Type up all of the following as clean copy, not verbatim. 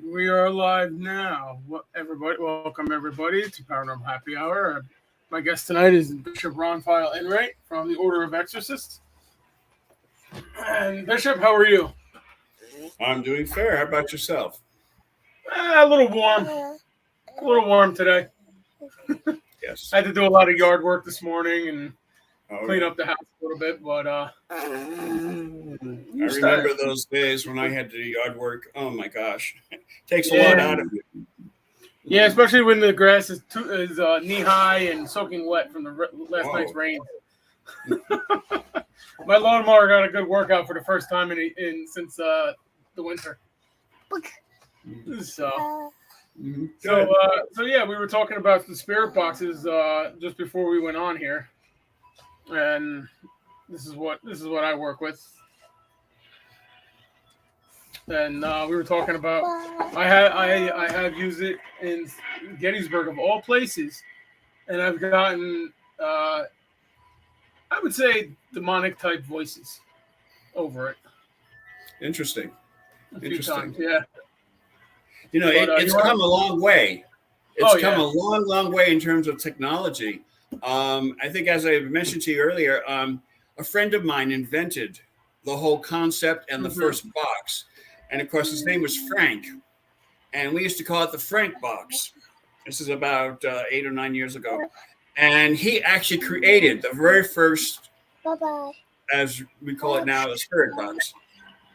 We are live now. Welcome everybody to Paranormal Happy Hour. My guest tonight is Bishop Feyl Enright from the Order of Exorcists. And Bishop, how are you? I'm doing fair. How about yourself? A little warm. A little warm today. Yes. I had to do a lot of yard work this morning and clean Yeah. up the house a little bit, but I remember those days when I had to do yard work. Oh my gosh, it takes a lot out of you. Yeah, especially when the grass is knee high and soaking wet from the last night's rain. My lawnmower got a good workout for the first time since the winter. So yeah, we were talking about the spirit boxes just before we went on here, and this is what I work with. And we were talking about I have used it in Gettysburg of all places, and I've gotten I would say demonic type voices over it. Interesting. A few times, yeah. You know, it's come a long way. It's come a long way in terms of technology. I think, as I mentioned to you earlier, a friend of mine invented the whole concept and the first box. And of course, his name was Frank. And we used to call it the Frank box. This is about 8 or 9 years ago. And he actually created the very first, as we call it now, the spirit box.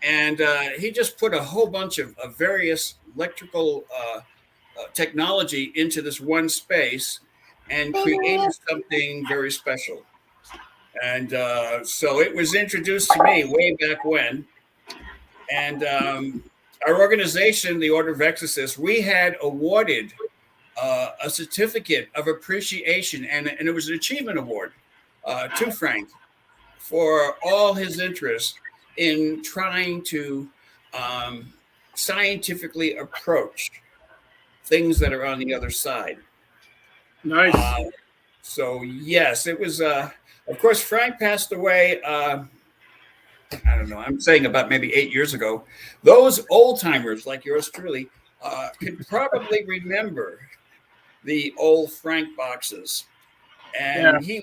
And he just put a whole bunch of various electrical technology into this one space and created something very special. And so it was introduced to me way back when. And our organization, the Order of Exorcists, we had awarded a certificate of appreciation, and it was an achievement award to Frank for all his interest in trying to scientifically approach things that are on the other side. Nice. So, yes, it was, of course, Frank passed away, I don't know, I'm saying about maybe 8 years ago. Those old timers like yours truly could probably remember the old Frank boxes. And he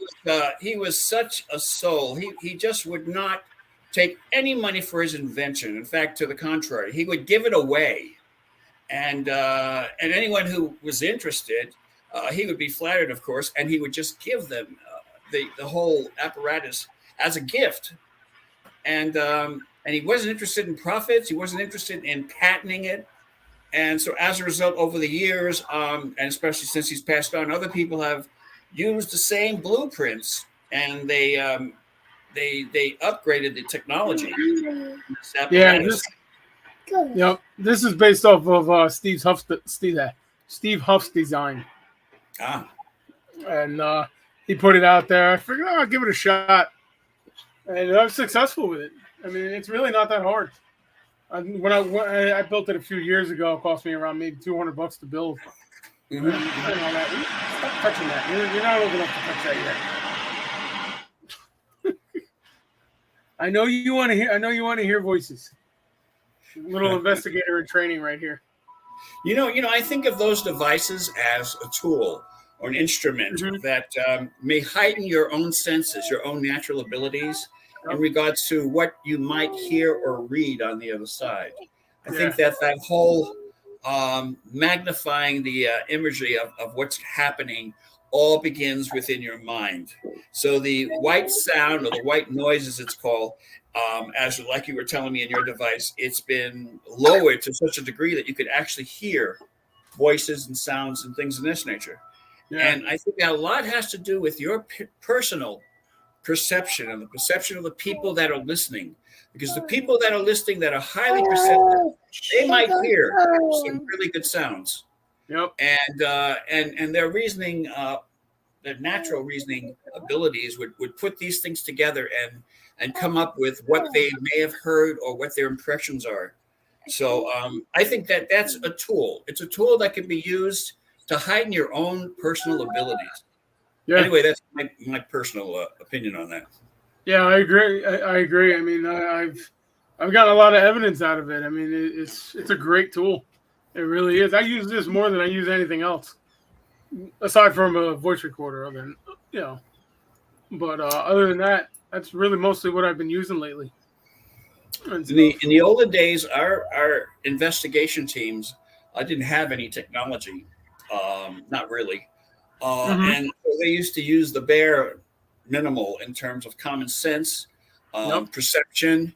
was such a soul. He just would not take any money for his invention. In fact, to the contrary, he would give it away. And anyone who was interested, he would be flattered, of course, and he would just give them the whole apparatus as a gift. And he wasn't interested in profits. He wasn't interested in patenting it. And so as a result, over the years, and especially since he's passed on, other people have used the same blueprints, and they upgraded the technology. This is based off of Steve Huff's design. And he put it out there. I figured, I'll give it a shot. And I was successful with it. I mean, it's really not that hard. When I built it a few years ago, it cost me around maybe $200 to build. Mm-hmm. Stop touching that. You're not old enough to touch that yet. I know you want to hear voices. Little investigator in training right here. You know, I think of those devices as a tool or an instrument that may heighten your own senses, your own natural abilities in regards to what you might hear or read on the other side. I think that whole magnifying the imagery of what's happening all begins within your mind. So the white sound, or the white noise as it's called, as like you were telling me in your device, it's been lowered to such a degree that you could actually hear voices and sounds and things of this nature. And I think that a lot has to do with your personal perception and the perception of the people that are listening. Because the people that are listening that are highly perceptive, they might hear some really good sounds. And their reasoning, their natural reasoning abilities would put these things together and come up with what they may have heard or what their impressions are. So I think that's a tool. It's a tool that can be used to heighten your own personal abilities. Anyway, that's my personal opinion on that. Yeah, I agree. I mean, I've gotten a lot of evidence out of it. I mean, it's a great tool. It really is. I use this more than I use anything else, aside from a voice recorder. You know, but other than that, that's really mostly what I've been using lately. In the olden days, our investigation teams didn't have any technology, not really, and so they used to use the bare minimal in terms of common sense, perception,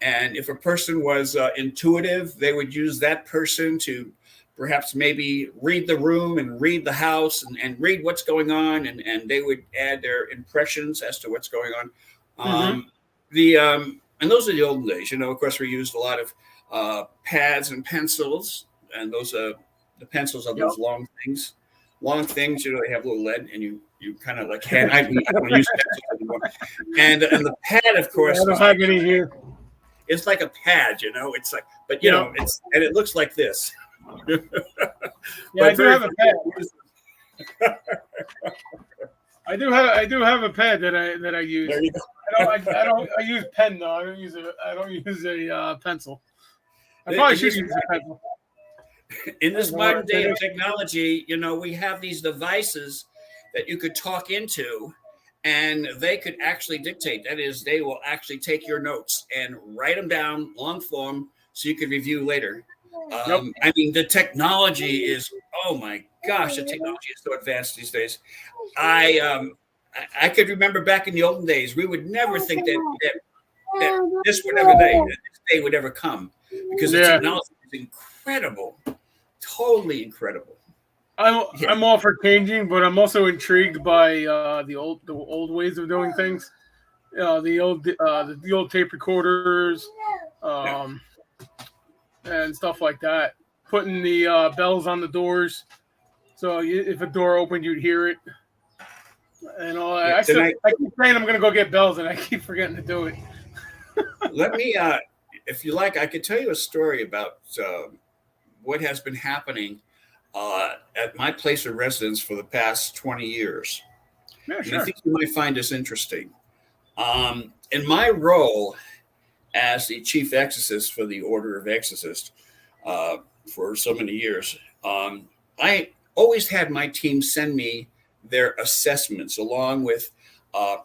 and if a person was intuitive, they would use that person to perhaps maybe read the room and read the house and read what's going on, and they would add their impressions as to what's going on. And those are the olden days. You know, of course, we used a lot of pads and pencils, and those the pencils are those long things. Long things, you know, they have a little lead, and you kind of like hand. I don't use pencils anymore. And the pad, of course, I don't have any here. It's like a pad, you know. It's like, but you know, it looks like this. Yeah, I do have a pad. I do have a pad that I use. There you go. I use pen though. I don't use a pencil. I probably should use a pencil. In this modern day of technology, you know, we have these devices that you could talk into, and they could actually dictate. That is, they will actually take your notes and write them down long form so you could review later. I mean, the technology is, oh my gosh, the technology is so advanced these days. I could remember back in the olden days, we would never think that this day would ever come, because the technology is incredible, totally incredible. I'm all for changing, but I'm also intrigued by the old ways of doing things. The old tape recorders, and stuff like that. Putting the bells on the doors, so if a door opened, you'd hear it. And all that. I keep saying I'm going to go get bells, and I keep forgetting to do it. Let me, if you like, I could tell you a story about what has been happening at my place of residence for the past 20 years. Yeah, sure. And I think you might find this interesting. In my role as the chief exorcist for the Order of Exorcists for so many years, I always had my team send me their assessments along with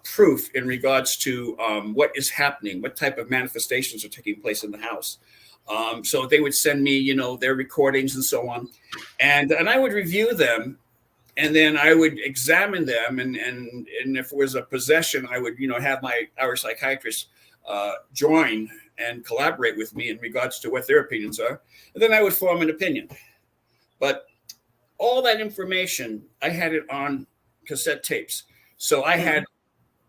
proof in regards to what is happening, what type of manifestations are taking place in the house. So they would send me, you know, their recordings and so on, and I would review them, and then I would examine them, and if it was a possession, I would, you know, have our psychiatrist join and collaborate with me in regards to what their opinions are, and then I would form an opinion. But all that information, I had it on cassette tapes. So I had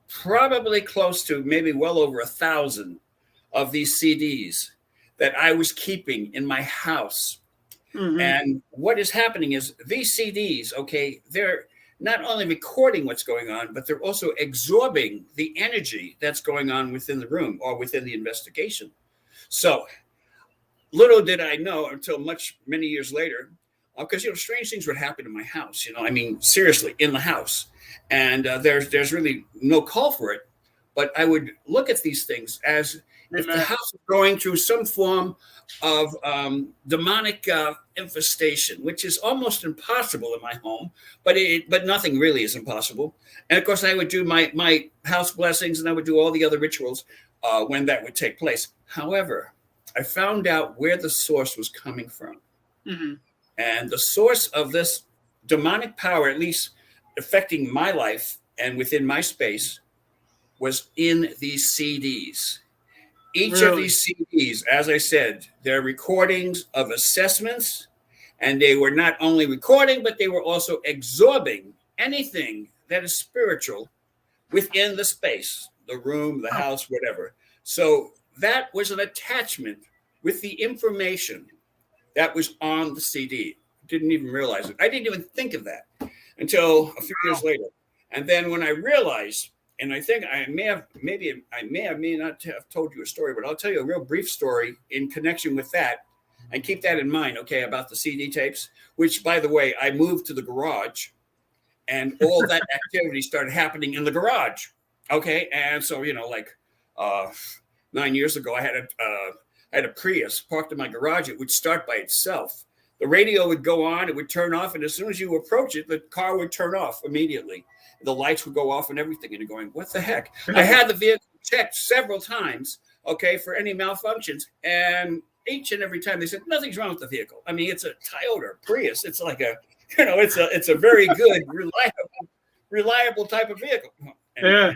probably close to maybe well over 1,000 of these CDs that I was keeping in my house. And what is happening is these CDs, okay, they're not only recording what's going on, but they're also absorbing the energy that's going on within the room or within the investigation. So little did I know until many years later, because, you know, strange things would happen in my house, you know, I mean, seriously, in the house. And there's really no call for it. But I would look at these things as if the house is going through some form of demonic infestation, which is almost impossible in my home, but nothing really is impossible. And of course, I would do my house blessings, and I would do all the other rituals when that would take place. However, I found out where the source was coming from. And the source of this demonic power, at least affecting my life and within my space, was in these CDs. Each of these CDs, as I said, they're recordings of assessments, and they were not only recording, but they were also absorbing anything that is spiritual within the space, the room, the house, whatever. So that was an attachment with the information that was on the CD. Didn't even realize it. I didn't even think of that until a few years later. And then when I realized, and I think I may not have told you a story, but I'll tell you a real brief story in connection with that, and keep that in mind, okay, about the CD tapes, which, by the way, I moved to the garage, and all that activity started happening in the garage. Okay, and so, you know, like 9 years ago, I had a Prius parked in my garage. It would start by itself. The radio would go on, it would turn off, and as soon as you approach it, the car would turn off immediately. The lights would go off and everything, and you're going, what the heck? I had the vehicle checked several times, okay, for any malfunctions, and each and every time they said, nothing's wrong with the vehicle. I mean, it's a Toyota Prius. It's like it's a very good, reliable type of vehicle. And Yeah.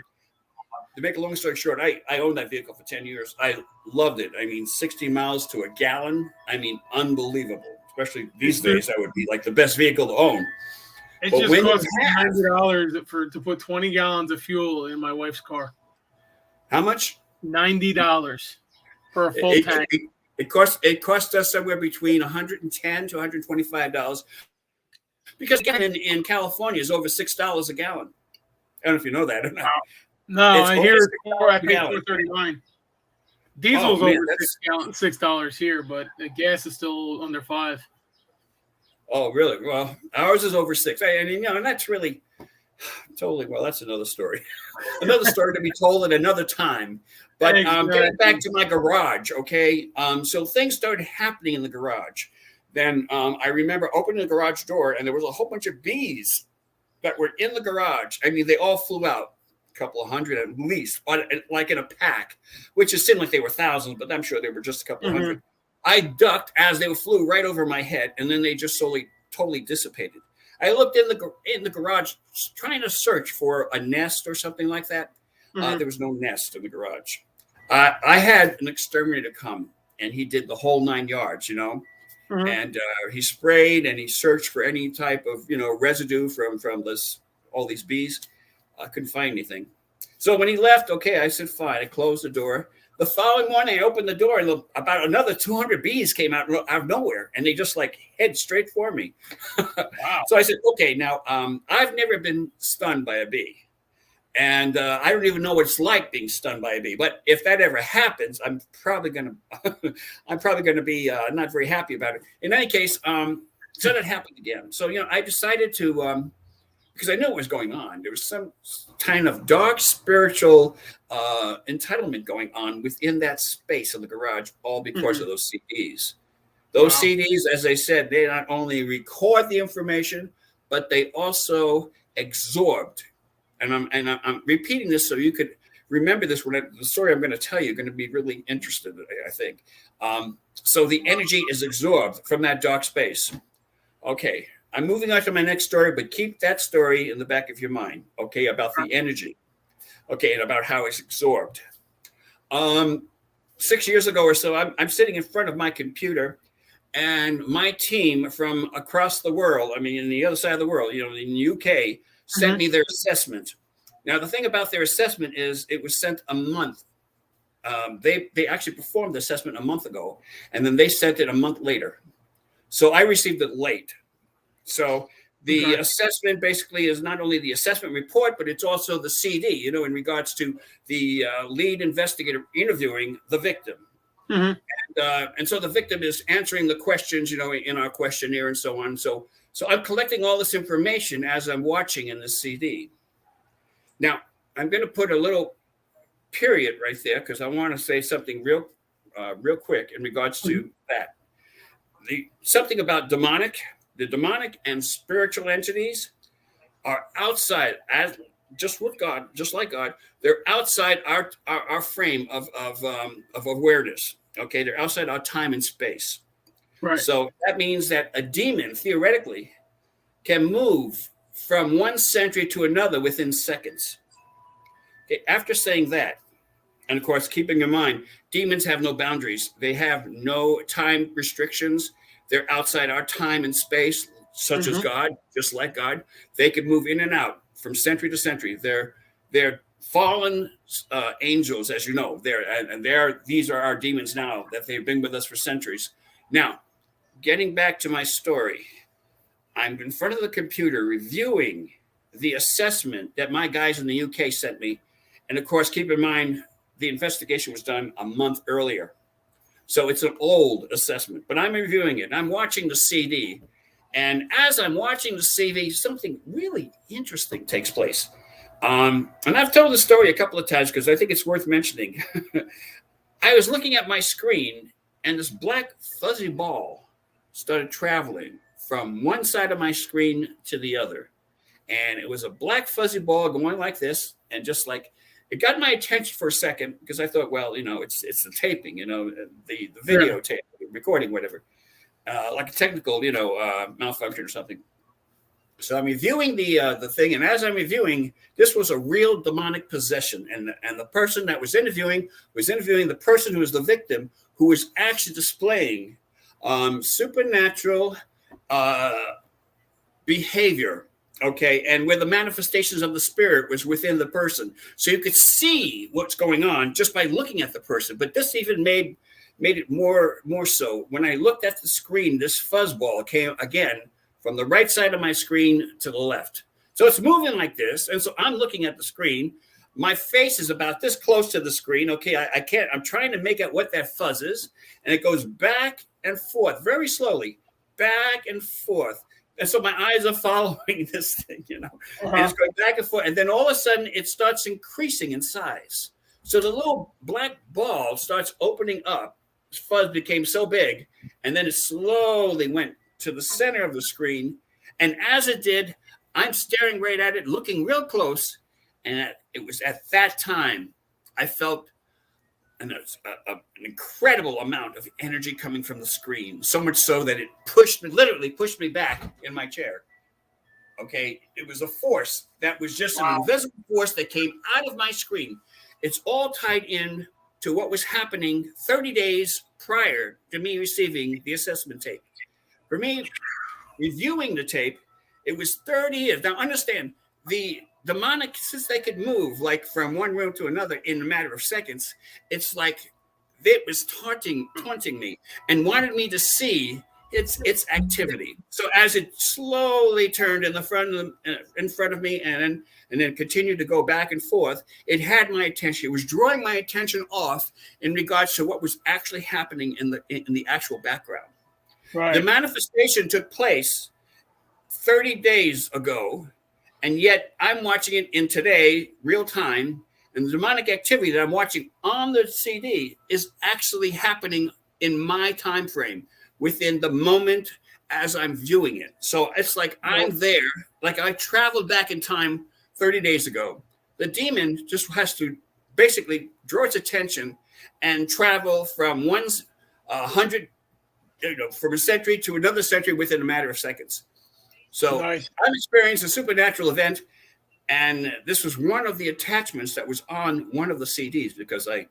to make a long story short, I owned that vehicle for 10 years. I loved it. I mean, 60 miles to a gallon. I mean, unbelievable. Especially these days, that would be like the best vehicle to own. It But just when cost you $90 to put 20 gallons of fuel in my wife's car. How much? $90 for a full tank. It cost us somewhere between $110 to $125 because again in California is over $6 a gallon. I don't know if you know that or not. No, It's I hear over I pay $6 $4.39. Diesel's Oh, man, over that's- $6 here, but the gas is still under $5. Oh, really? Well, ours is over $6. And you know, and that's really totally, well, that's another story. Another story to be told at another time. But getting back to my garage, okay? So things started happening in the garage. Then I remember opening the garage door, and there was a whole bunch of bees that were in the garage. I mean, they all flew out, a couple of hundred at least, like in a pack, which it seemed like they were thousands, but I'm sure they were just a couple of hundred. I ducked as they flew right over my head, and then they just totally dissipated. I looked in the garage trying to search for a nest or something like that. There was no nest in the garage. I had an exterminator come, and he did the whole 9 yards, you know. And he sprayed and he searched for any type of, you know, residue from all these bees. I couldn't find anything. So when he left, okay, I said, fine. I closed the door. The following morning, I opened the door and about another 200 bees came out of nowhere, and they just like head straight for me. Wow. So I said, okay, now I've never been stung by a bee. And I don't even know what it's like being stung by a bee. But if that ever happens, I'm probably gonna be not very happy about it. In any case, so that happened again. So you know, I decided to because I knew what was going on. There was some kind of dark spiritual entitlement going on within that space in the garage, all because of those CDs. Those CDs, as I said, they not only record the information, but they also absorbed. And I'm repeating this so you could remember this. The story I'm going to tell you is going to be really interested, I think. So the energy is absorbed from that dark space. Okay, I'm moving on to my next story, but keep that story in the back of your mind, okay, about the energy, okay, and about how it's absorbed. 6 years ago or so, I'm sitting in front of my computer, and my team from across the world, I mean, in the other side of the world, you know, in the UK, sent me their assessment. Now, the thing about their assessment is it was sent a month. They actually performed the assessment a month ago, and then they sent it a month later. So I received it late. So the assessment basically is not only the assessment report, but it's also the CD, you know, in regards to the lead investigator interviewing the victim. And so the victim is answering the questions, you know, in our questionnaire and so on. So I'm collecting all this information as I'm watching in the CD. Now, I'm going to put a little period right there because I want to say something real quick in regards to that. Something about demonic. The demonic and spiritual entities are outside, as just with God, just like God. They're outside our frame of awareness. Okay, they're outside our time and space. Right. So that means that a demon theoretically can move from one century to another within seconds. Okay, after saying that, and of course, keeping in mind, demons have no boundaries. They have no time restrictions. They're outside our time and space, such as God, just like God. They can move in and out from century to century. They're fallen angels, as you know. These are our demons now that they've been with us for centuries. Now, getting back to my story, I'm in front of the computer reviewing the assessment that my guys in the UK sent me. And of course, keep in mind, the investigation was done a month earlier. So it's an old assessment, but I'm reviewing it. I'm watching the CD. And as I'm watching the CD, something really interesting takes place. And I've told the story a couple of times because I think it's worth mentioning. I was looking at my screen, and this black fuzzy ball started traveling from one side of my screen to the other. And it was a black fuzzy ball going like this. And just like, it got my attention for a second because I thought, well, it's the taping, the video tape, recording, whatever, like a technical, malfunction or something. So I'm reviewing the thing, and as I'm reviewing, this was a real demonic possession, and the person that was interviewing the person who was the victim, who was actually displaying supernatural behavior. Okay, and where the manifestations of the spirit was within the person, so you could see what's going on just by looking at the person. But this even made it more so when I looked at the screen. This fuzzball came again from the right side of my screen to the left. So it's moving like this. And so I'm looking at the screen. My face is about this close to the screen. Okay, I can't, I'm trying to make out what that fuzz is. And it goes back and forth very slowly, back and forth. And so my eyes are following this thing, and it's going back and forth. And then all of a sudden it starts increasing in size. So the little black ball starts opening up. This fuzz became so big. And then it slowly went to the center of the screen, and as it did, I'm staring right at it, looking real close, and it was at that time I felt an incredible amount of energy coming from the screen, so much so that it literally pushed me back in my chair. Okay, it was a force that was just an invisible force that came out of my screen. It's all tied in to what was happening 30 days prior to me receiving the assessment tape. For me, reviewing the tape, it was 30 years. Now, understand, the demonic, since they could move like from one room to another in a matter of seconds, it's like it was taunting me and wanted me to see its activity. So as it slowly turned in front of me and then continued to go back and forth, it had my attention. It was drawing my attention off in regards to what was actually happening in the actual background. Right. The manifestation took place 30 days ago, and yet I'm watching it in today, real time, and the demonic activity that I'm watching on the CD is actually happening in my time frame within the moment as I'm viewing it. So it's like I'm there, like I traveled back in time 30 days ago. The demon just has to basically draw its attention and travel from 100 from a century to another century within a matter of seconds. So nice. I've experienced a supernatural event, and this was one of the attachments that was on one of the CDs because I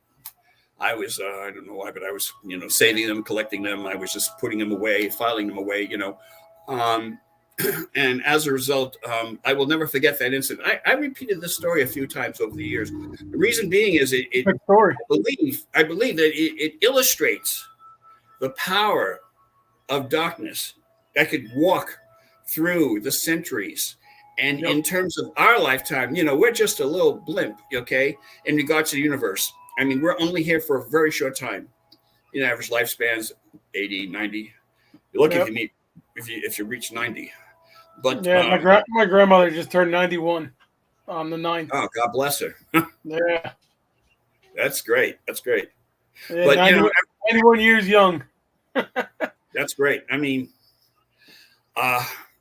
was, I don't know why, but I was, saving them, collecting them. I was just putting them away, filing them away, and as a result, I will never forget that incident. I repeated this story a few times over the years. The reason being is I believe that it illustrates the power of darkness that could walk through the centuries. And in terms of our lifetime, we're just a little blimp, okay, in regards to the universe. I mean, we're only here for a very short time. Average lifespan's 80, 90. You're lucky if you reach 90. But my grandmother just turned 91 on the 9th. Oh, God bless her. Yeah. That's great. Yeah, but 91 years young. That's great. I mean,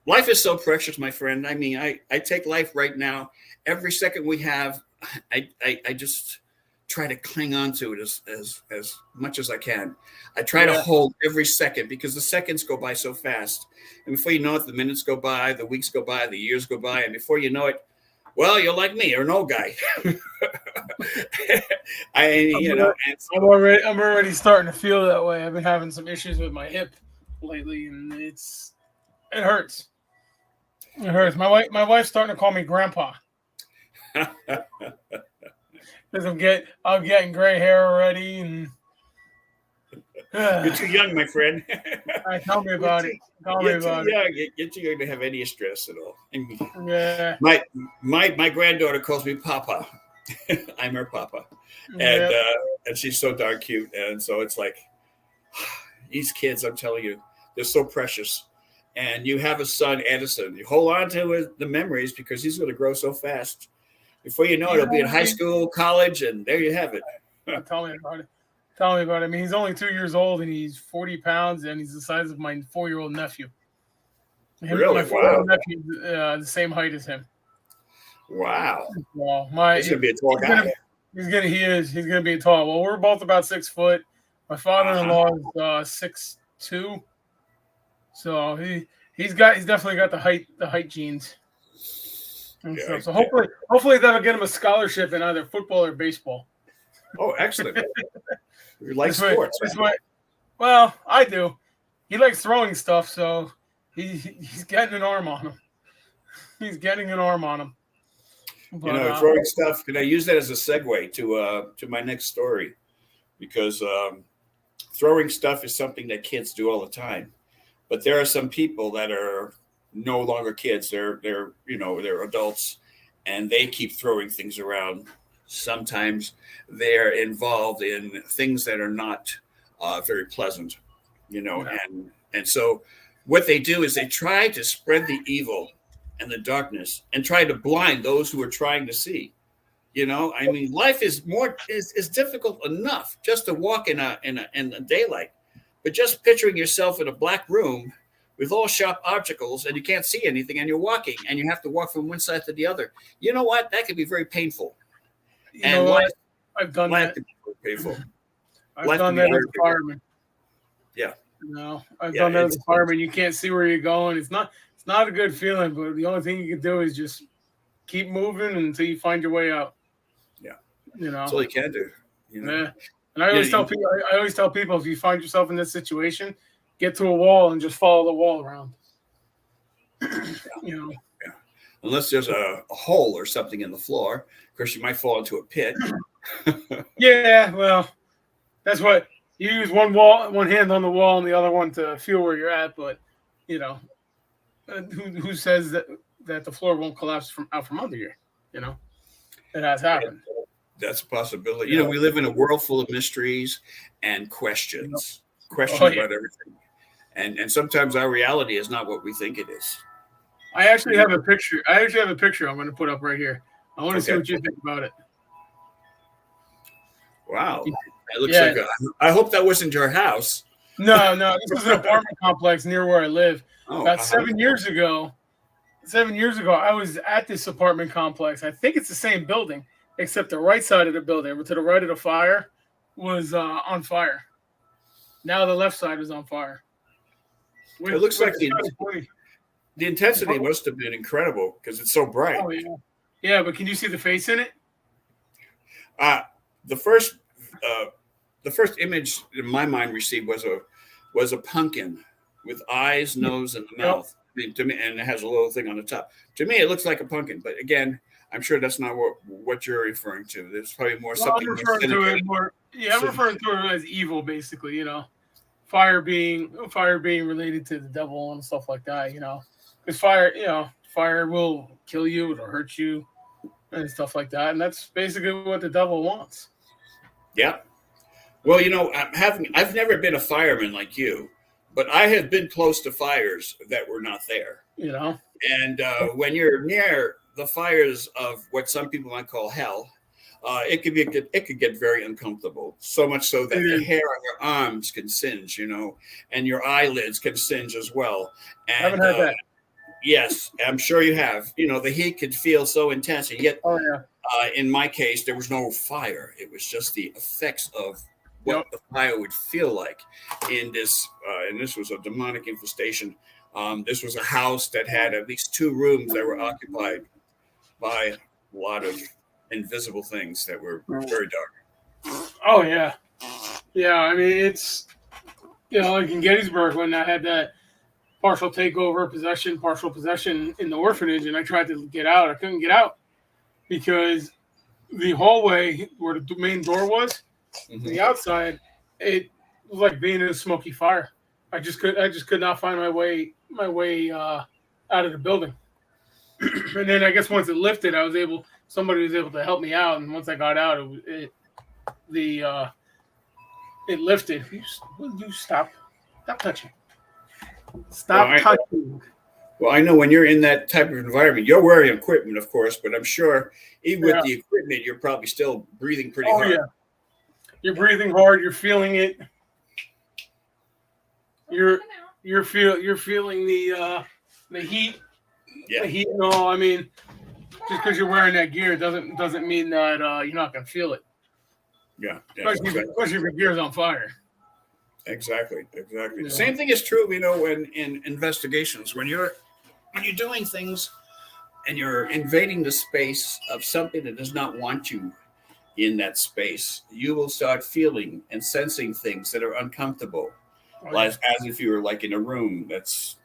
life is so precious, my friend. I mean, I take life right now. Every second we have, I just try to cling on to it as much as I can. I try to hold every second because the seconds go by so fast. And before you know it, the minutes go by, the weeks go by, the years go by. And before you know it, well, you're like me, you're an old guy. I'm already starting to feel that way. I've been having some issues with my hip lately, and it hurts. It hurts. My wife's starting to call me grandpa. Because I'm getting gray hair already, and you're too young, my friend. Tell me about it. You're too young to have any stress at all. Yeah. My granddaughter calls me Papa. I'm her Papa, and she's so darn cute. And so it's like these kids, I'm telling you, they're so precious. And you have a son, Edison. You hold on to the memories because he's going to grow so fast. Before you know it, he'll be in high school, college, and there you have it. Tell me about it. Tell me about it. I mean, he's only 2 years old and he's 40 pounds and he's the size of my 4-year-old nephew. Really? My 4-year-old nephew is the same height as him. Wow. Well, he's gonna be a tall guy. He's gonna be tall. Well, we're both about 6 foot. My father-in-law is 6'2", so he's definitely got the height genes. Yeah, so hopefully that'll get him a scholarship in either football or baseball. Oh, excellent! You like sports? Well, I do. He likes throwing stuff, so he's getting an arm on him. He's getting an arm on him. But, throwing stuff. Can I use that as a segue to my next story? Because throwing stuff is something that kids do all the time, but there are some people that are no longer kids. They're adults, and they keep throwing things around. Sometimes they're involved in things that are not very pleasant, and so what they do is they try to spread the evil and the darkness and try to blind those who are trying to see. I mean, life is difficult enough just to walk in a daylight, but just picturing yourself in a black room with all sharp obstacles and you can't see anything and you're walking and you have to walk from one side to the other. You know what? That can be very painful. I've done that. Painful. I've done that as a fireman. Yeah. I've done that as a fireman. You can't see where you're going. It's not a good feeling, but the only thing you can do is just keep moving until you find your way out. Yeah. That's all you can do. Yeah. And I always tell people, if you find yourself in this situation, get to a wall and just follow the wall around. Yeah. Unless there's a hole or something in the floor, of course, you might fall into a pit. Yeah, well, that's what you use one hand on the wall and the other one to feel where you're at. But who says that the floor won't collapse out from under you? It has happened. That's a possibility. We live in a world full of mysteries and questions about everything, and sometimes our reality is not what we think it is. I actually have a picture. I'm going to put up right here. I want to see what you think about it. Wow. It looks like I hope that wasn't your house. No. This is an apartment complex near where I live. About 7 years ago, I was at this apartment complex. I think it's the same building, except the right side of the building, to the right of the fire, was on fire. Now the left side is on fire. It looks like the intensity must have been incredible because it's so bright. Oh, yeah. Yeah, but can you see the face in it? The first image in my mind received was a pumpkin with eyes, nose, and the mouth. To me, and it has a little thing on the top. To me, it looks like a pumpkin, but again, I'm sure that's not what you're referring to. There's probably something. I'm referring to it as evil, basically. Fire being related to the devil and stuff like that. Because fire will kill you, it'll hurt you, and stuff like that. And that's basically what the devil wants. Yeah. Well, I've never been a fireman like you, but I have been close to fires that were not there. And when you're near the fires of what some people might call hell, it could get very uncomfortable. So much so that the hair on your arms can singe, and your eyelids can singe as well. And, I haven't heard that. Yes, I'm sure you have. The heat could feel so intense, and yet, in my case, there was no fire. It was just the effects of what the fire would feel like in this. And this was a demonic infestation. This was a house that had at least 2 rooms that were occupied by a lot of invisible things that were very dark. Oh yeah. I mean, it's like in Gettysburg when I had that partial possession in the orphanage, and I tried to get out. I couldn't get out because the hallway where the main door was, the outside, it was like being in a smoky fire. I just could not find my way out of the building. And then I guess once it lifted, somebody was able to help me out. And once I got out, it lifted. You stop touching. Stop touching. Well, I know when you're in that type of environment, you're wearing equipment, of course, but I'm sure even with the equipment, you're probably still breathing pretty hard. You're breathing hard. You're feeling it. You're feeling the heat. Yeah. The heat and all. I mean, just because you're wearing that gear doesn't mean that you're not gonna feel it. Yeah. Especially if your gear's on fire. Exactly. Yeah. Same thing is true, when in investigations, when you're doing things and you're invading the space of something that does not want you in that space, you will start feeling and sensing things that are uncomfortable, as if you were like in a room that's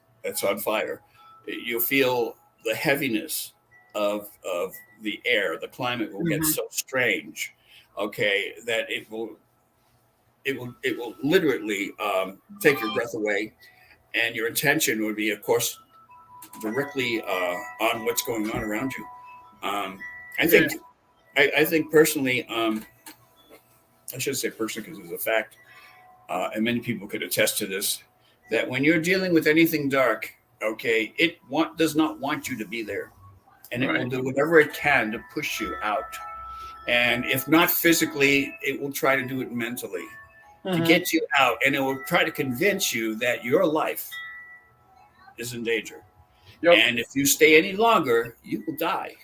on fire. You'll feel the heaviness of the air. The climate will get so strange, that it will literally take your breath away, and your attention would be, of course, directly on what's going on around you. I think personally, I should say personally because it's a fact, and many people could attest to this, that when you're dealing with anything dark, it does not want you to be there, and it will do whatever it can to push you out. And if not physically, it will try to do it mentally to get you out, and it will try to convince you that your life is in danger. Yep. And if you stay any longer, you will die.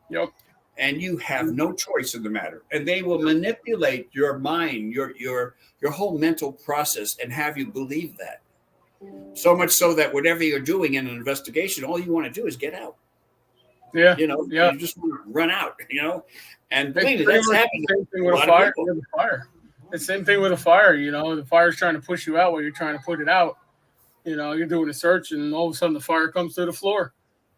Yep. And you have no choice in the matter. And they will manipulate your mind, your whole mental process, and have you believe that. So much so that whatever you're doing in an investigation, all you want to do is get out. Yeah. You just want to run out, And believe me, that's happening. Same thing with a fire. It's the same thing with a fire, the fire's trying to push you out while you're trying to put it out. You're doing a search and all of a sudden the fire comes through the floor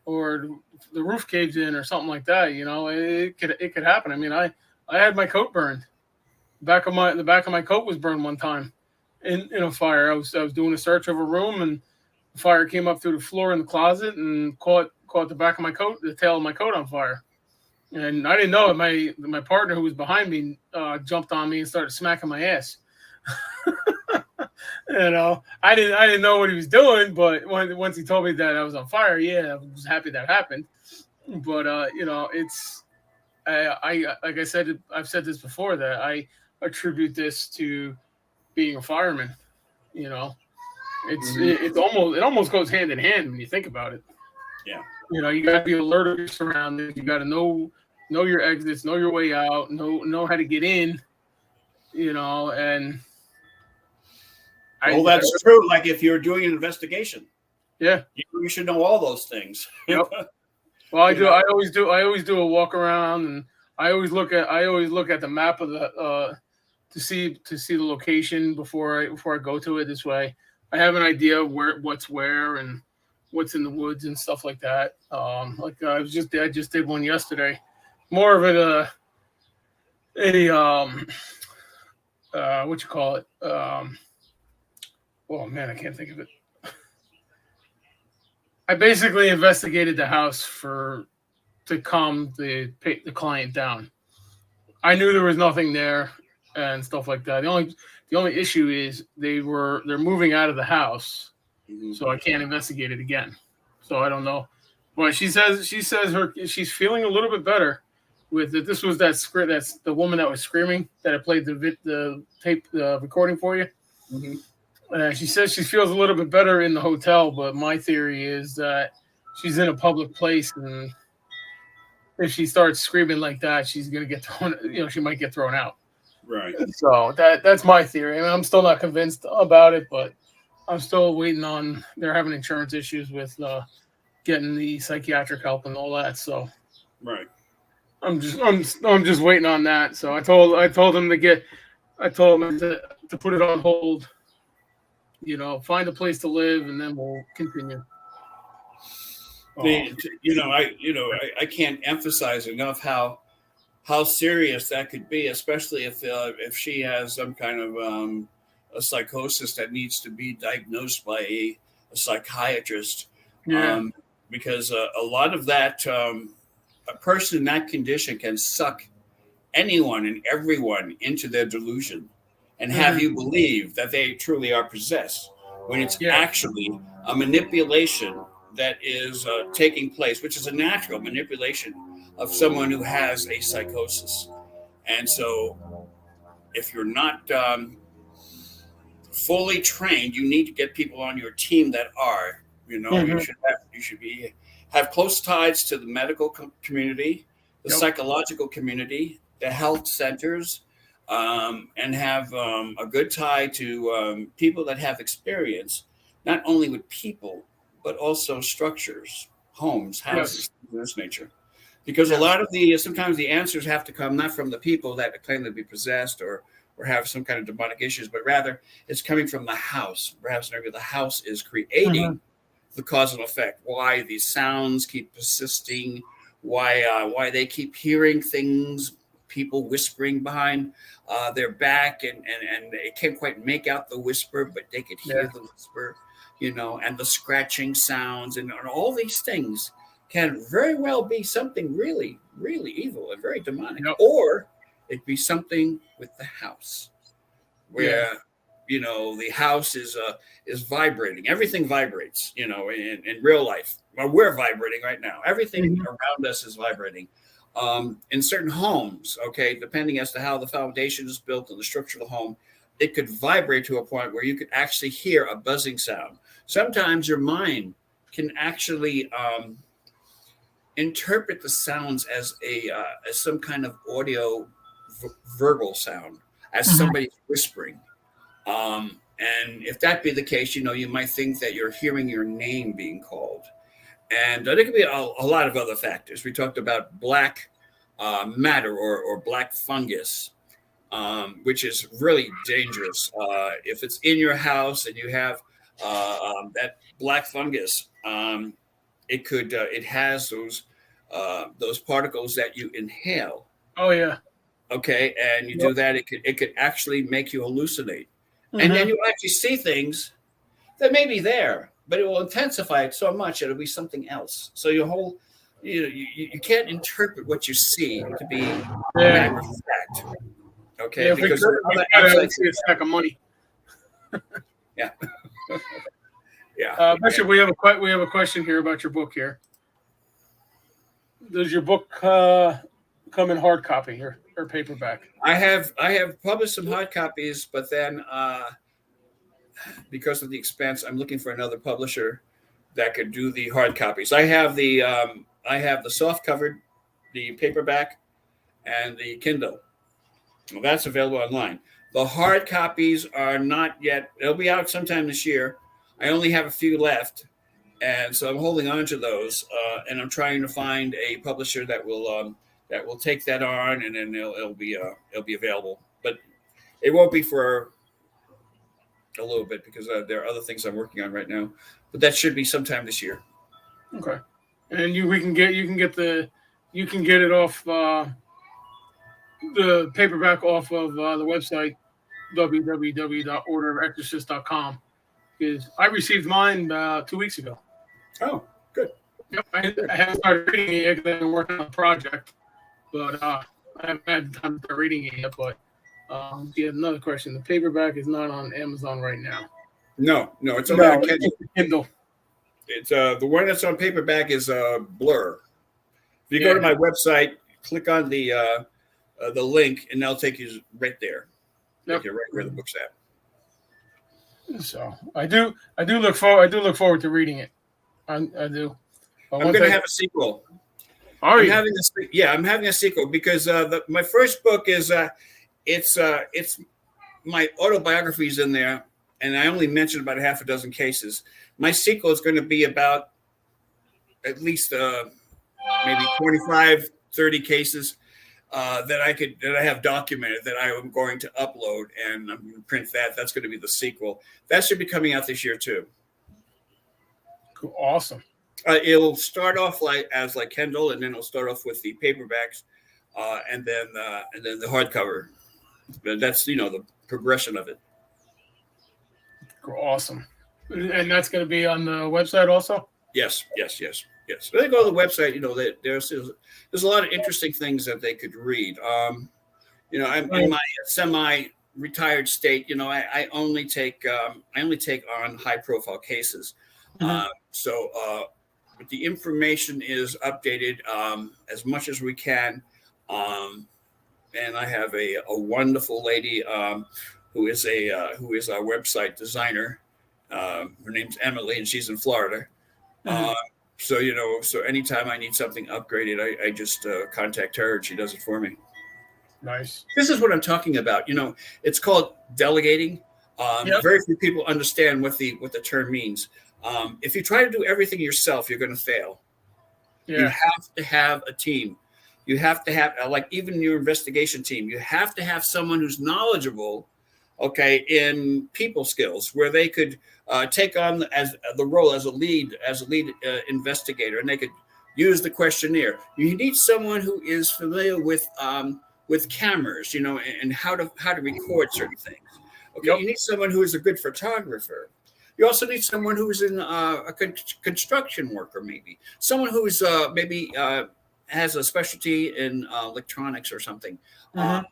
or the roof caves in or something like that. It could happen. I mean, I had my coat burned. The back of my coat was burned one time in a fire. I was doing a search of a room, and the fire came up through the floor in the closet and caught the back of my coat, the tail of my coat on fire. And I didn't know it. My partner who was behind me jumped on me and started smacking my ass. I didn't know what he was doing, but once he told me that I was on fire, I was happy that happened. But it's like I said, I've said this before, that I attribute this to being a fireman. It almost goes hand in hand when you think about it. Yeah. You got to be alert of your surroundings. You got to know your exits, know your way out, know how to get in. And that's true. Like if you're doing an investigation, you should know all those things. Yep. Well, I do. I always do a walk around, and I always look at the map of the to see the location before I go to it. This way, I have an idea of what's where and what's in the woods and stuff like that. I just did one yesterday. More of it what you call it? Oh man, I can't think of it. I basically investigated the house to calm the client down. I knew there was nothing there and stuff like that. The only issue is they're moving out of the house, so I can't investigate it again. So I don't know. But she says she's feeling a little bit better with it. This was that's the woman that was screaming that I played the tape recording for you. Mm-hmm. She says she feels a little bit better in the hotel, but my theory is that she's in a public place, and if she starts screaming like that, she's gonna get thrown. She might get thrown out. Right. So that's my theory. I mean, I'm still not convinced about it, but I'm still waiting on. They're having insurance issues with getting the psychiatric help and all that. So. Right. I'm just waiting on that. So I told him to put it on hold. Find a place to live, and then we'll continue. I can't emphasize enough how serious that could be, especially if she has some kind of a psychosis that needs to be diagnosed by a psychiatrist. Yeah. Because a lot of that, a person in that condition can suck anyone and everyone into their delusion and have you believe that they truly are possessed, when it's actually a manipulation that is taking place, which is a natural manipulation of someone who has a psychosis. And so if you're not fully trained, you need to get people on your team that are. You should have close ties to the medical community, the psychological community, the health centers, and have a good tie to people that have experience, not only with people, but also structures, homes, houses, of this nature. Because a lot of sometimes the answers have to come not from the people that claim to be possessed or have some kind of demonic issues, but rather it's coming from the house. Perhaps maybe the house is creating the cause and effect. Why these sounds keep persisting? Why they keep hearing things? People whispering behind their back, and they can't quite make out the whisper, but they could hear the whisper, and the scratching sounds, and all these things can very well be something really, really evil and very demonic, or it be something with the house, where the house is vibrating. Everything vibrates, in real life. Well, we're vibrating right now. Everything around us is vibrating. In certain homes, depending as to how the foundation is built and the structure of the home, it could vibrate to a point where you could actually hear a buzzing sound. Sometimes your mind can actually interpret the sounds as as some kind of audio verbal sound, as somebody whispering. And if that be the case, you might think that you're hearing your name being called. And there could be a lot of other factors. We talked about black matter or black fungus, which is really dangerous. If it's in your house and you have that black fungus, it has those particles that you inhale. Oh yeah. Okay, and you do that, it could actually make you hallucinate, and then you actually see things that may be there, but it will intensify it so much it'll be something else. So your whole, you can't interpret what you see to be a matter of fact. Okay, because see a stack of money. Yeah. Bishop, we have a question here about your book here. Does your book come in hard copy or paperback? I have published some hard copies, but then because of the expense, I'm looking for another publisher that could do the hard copies. I have the soft covered, the paperback, and the Kindle. Well, that's available online. The hard copies are not yet. They'll be out sometime this year. I only have a few left, and so I'm holding on to those, and I'm trying to find a publisher that will take that on, and then it'll be available. But it won't be for a little bit because there are other things I'm working on right now. But that should be sometime this year. Okay, and you can get it off the paperback off of the website www.orderofexorcists.com. Because I received mine 2 weeks ago. Oh, good. Yep, I haven't started reading it yet because I've been working on a project, but I haven't had time to start reading it yet. But another question: the paperback is not on Amazon right now. No, it's on Kindle. It's the one that's on paperback is Blur. If you go to my website, click on the link, and they'll take you right there. Take you right where the book's at. So I do look forward to reading it. I do. I'm going to have a sequel. I'm having a sequel because my first book is it's my autobiographies in there, and I only mentioned about half a dozen cases. My sequel is going to be about at least maybe 25, 30 cases that I have documented that I am going to upload, and I'm going to print that. That's going to be the sequel. That should be coming out this year too. Cool. Awesome. It'll start off as Kindle, and then it'll start off with the paperbacks, and then the hardcover. But that's the progression of it. Cool. Awesome. And that's going to be on the website also. Yes. So they go to the website. There's a lot of interesting things that they could read. I'm in my semi-retired state. I only take on high-profile cases. But the information is updated as much as we can. and I have a wonderful lady who is our website designer. Her name's Emily, and she's in Florida. Mhm. So anytime I need something upgraded, I just contact her, and she does it for me. Nice. This is what I'm talking about. It's called delegating. Yep. Very few people understand what the term means. If you try to do everything yourself, you're going to fail. You Yeah. have to have a team. You have to have, like, even your investigation team, you have to have someone who's knowledgeable, okay, in people skills, where they could take on as the role as a lead investigator, and they could use the questionnaire. You need someone who is familiar with cameras, and how to record certain things. Okay, Yep. you need someone who is a good photographer. You also need someone who's in a construction worker, maybe someone who's maybe has a specialty in electronics or something. Mhm.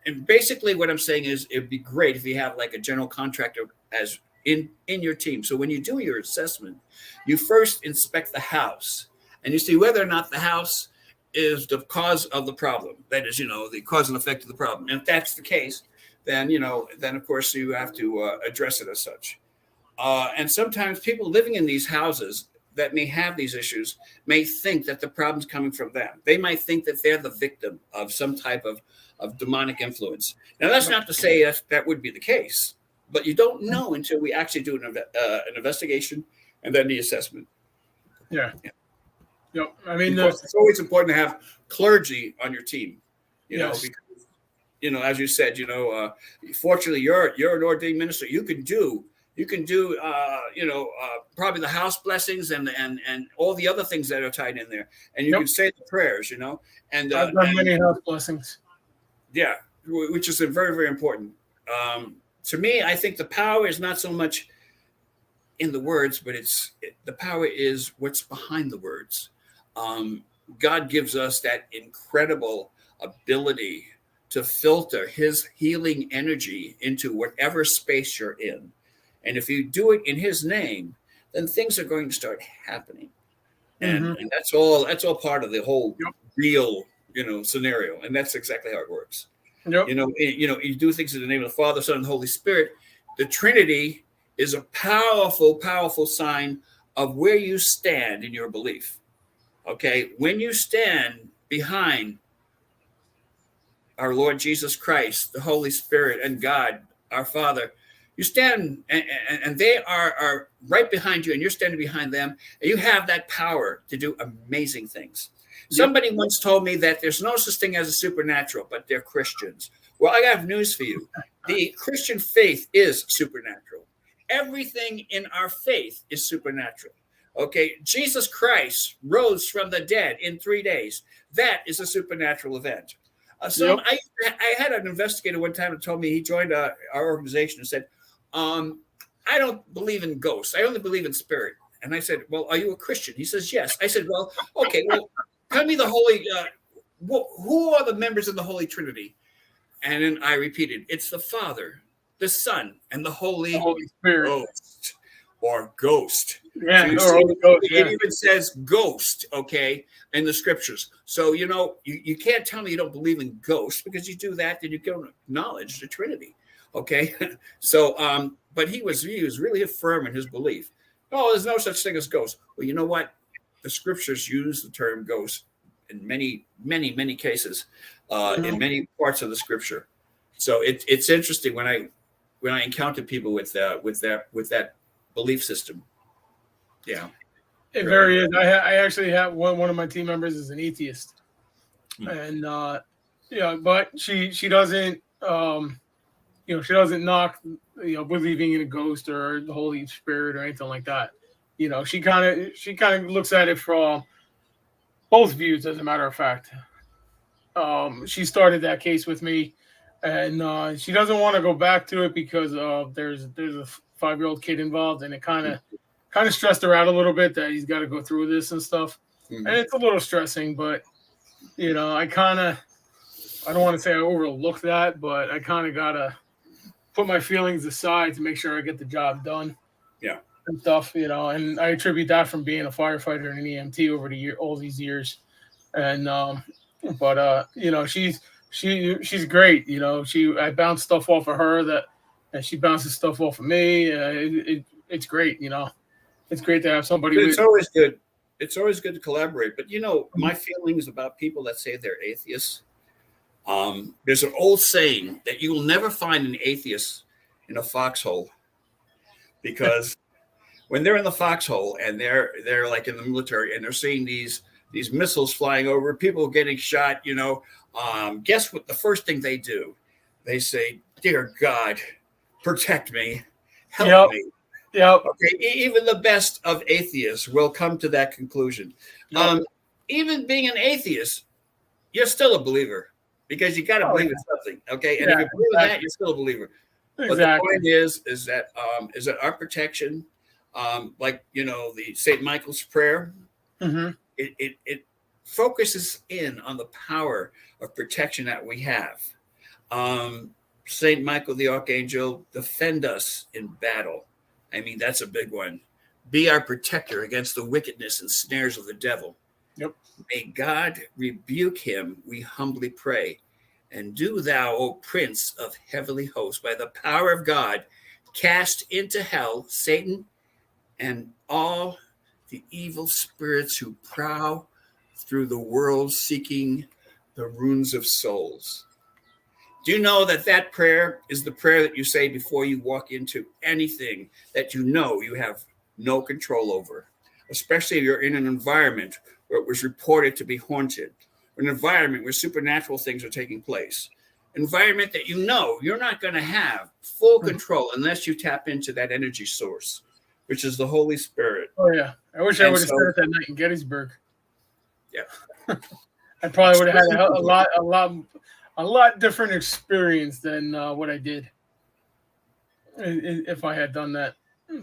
And basically, what I'm saying is, it'd be great if you have like a general contractor as in your team. So when you do your assessment, you first inspect the house, and you see whether or not the house is the cause of the problem. That is, the cause and effect of the problem. And if that's the case, then of course you have to address it as such. And sometimes people living in these houses that may have these issues may think that the problem's coming from them. They might think that they're the victim of some type of demonic influence. Now, that's not to say that would be the case, but you don't know until we actually do an investigation and then the assessment. Yeah. Yep. I mean, It's always important to have clergy on your team, Yes. because, as you said, fortunately you're an ordained minister. You can do probably the house blessings and all the other things that are tied in there, and you can say the prayers, and I've done many house blessings. Yeah, which is very, very important. To me, I think the power is not so much in the words, but the power is what's behind the words. God gives us that incredible ability to filter his healing energy into whatever space you're in. And if you do it in his name, then things are going to start happening. And that's all part of the whole real, scenario. And that's exactly how it works. Yep. You do things in the name of the Father, Son, and Holy Spirit. The Trinity is a powerful, powerful sign of where you stand in your belief. Okay. When you stand behind our Lord Jesus Christ, the Holy Spirit, and God, our Father, you stand and they are right behind you, and you're standing behind them, and you have that power to do amazing things. Somebody once told me that there's no such thing as a supernatural, but they're Christians. Well, I have news for you. The Christian faith is supernatural. Everything in our faith is supernatural. Okay, Jesus Christ rose from the dead in 3 days. That is a supernatural event. I had an investigator one time that told me he joined our organization and said, I don't believe in ghosts. I only believe in spirit. And I said, well, are you a Christian? He says, yes. I said, well, okay, well, tell me who are the members of the Holy Trinity? And then I repeated, it's the Father, the Son, and the Holy Spirit. Ghost, or ghost. Yeah, so Ghost, it even says ghost, okay, in the scriptures. So, you can't tell me you don't believe in ghosts, because you do that, then you don't acknowledge the Trinity, okay? So, but he was really firm in his belief. Oh, there's no such thing as ghosts. Well, you know what? The scriptures use the term ghost in many, many, many cases, in many parts of the scripture. So it's interesting when I encounter people with that belief system. Yeah, it very is. I actually have one of my team members is an atheist, and but she doesn't she doesn't knock believing in a ghost or the Holy Spirit or anything like that. She kind of looks at it from both views, as a matter of fact. She started that case with me, and she doesn't want to go back to it because there's a 5-year-old kid involved, and it kind of stressed her out a little bit that he's got to go through this and stuff. And it's a little stressing, but I don't want to say I overlooked that, but I kind of gotta put my feelings aside to make sure I get the job done. Yeah. And stuff, and I attribute that from being a firefighter and an EMT over all these years. And but she's she's great. You know, I bounce stuff off of her and she bounces stuff off of me. It's great. You know, it's great to have somebody. It's always good. It's always good to collaborate. But you know, my feelings about people that say they're atheists. There's an old saying that you will never find an atheist in a foxhole, because when they're in the foxhole and they're like in the military and they're seeing these missiles flying over, people getting shot, you know, guess what? The first thing they do, they say, "Dear God, protect me, help me." Yep. Okay. Even the best of atheists will come to that conclusion. Yep. Even being an atheist, you're still a believer, because you got to believe in something. Okay. And if you believe in that, you're still a believer. But the point is that our protection, like, you know, the St. Michael's prayer, it focuses in on the power of protection that we have. St. Michael the Archangel, defend us in battle. I mean, that's a big one. Be our protector against the wickedness and snares of the devil. Yep. May God rebuke him, we humbly pray. And do thou, O Prince of heavenly hosts, by the power of God, cast into hell Satan and all the evil spirits who prowl through the world seeking the ruins of souls. Do you know that prayer is the prayer that you say before you walk into anything that you know you have no control over, especially if you're in an environment where it was reported to be haunted, an environment where supernatural things are taking place, environment that you know you're not going to have full control unless you tap into that energy source, which is the Holy Spirit. Oh, yeah. I wish I would have said it that night in Gettysburg. Yeah. I probably would have had a lot different experience than what I did if I had done that.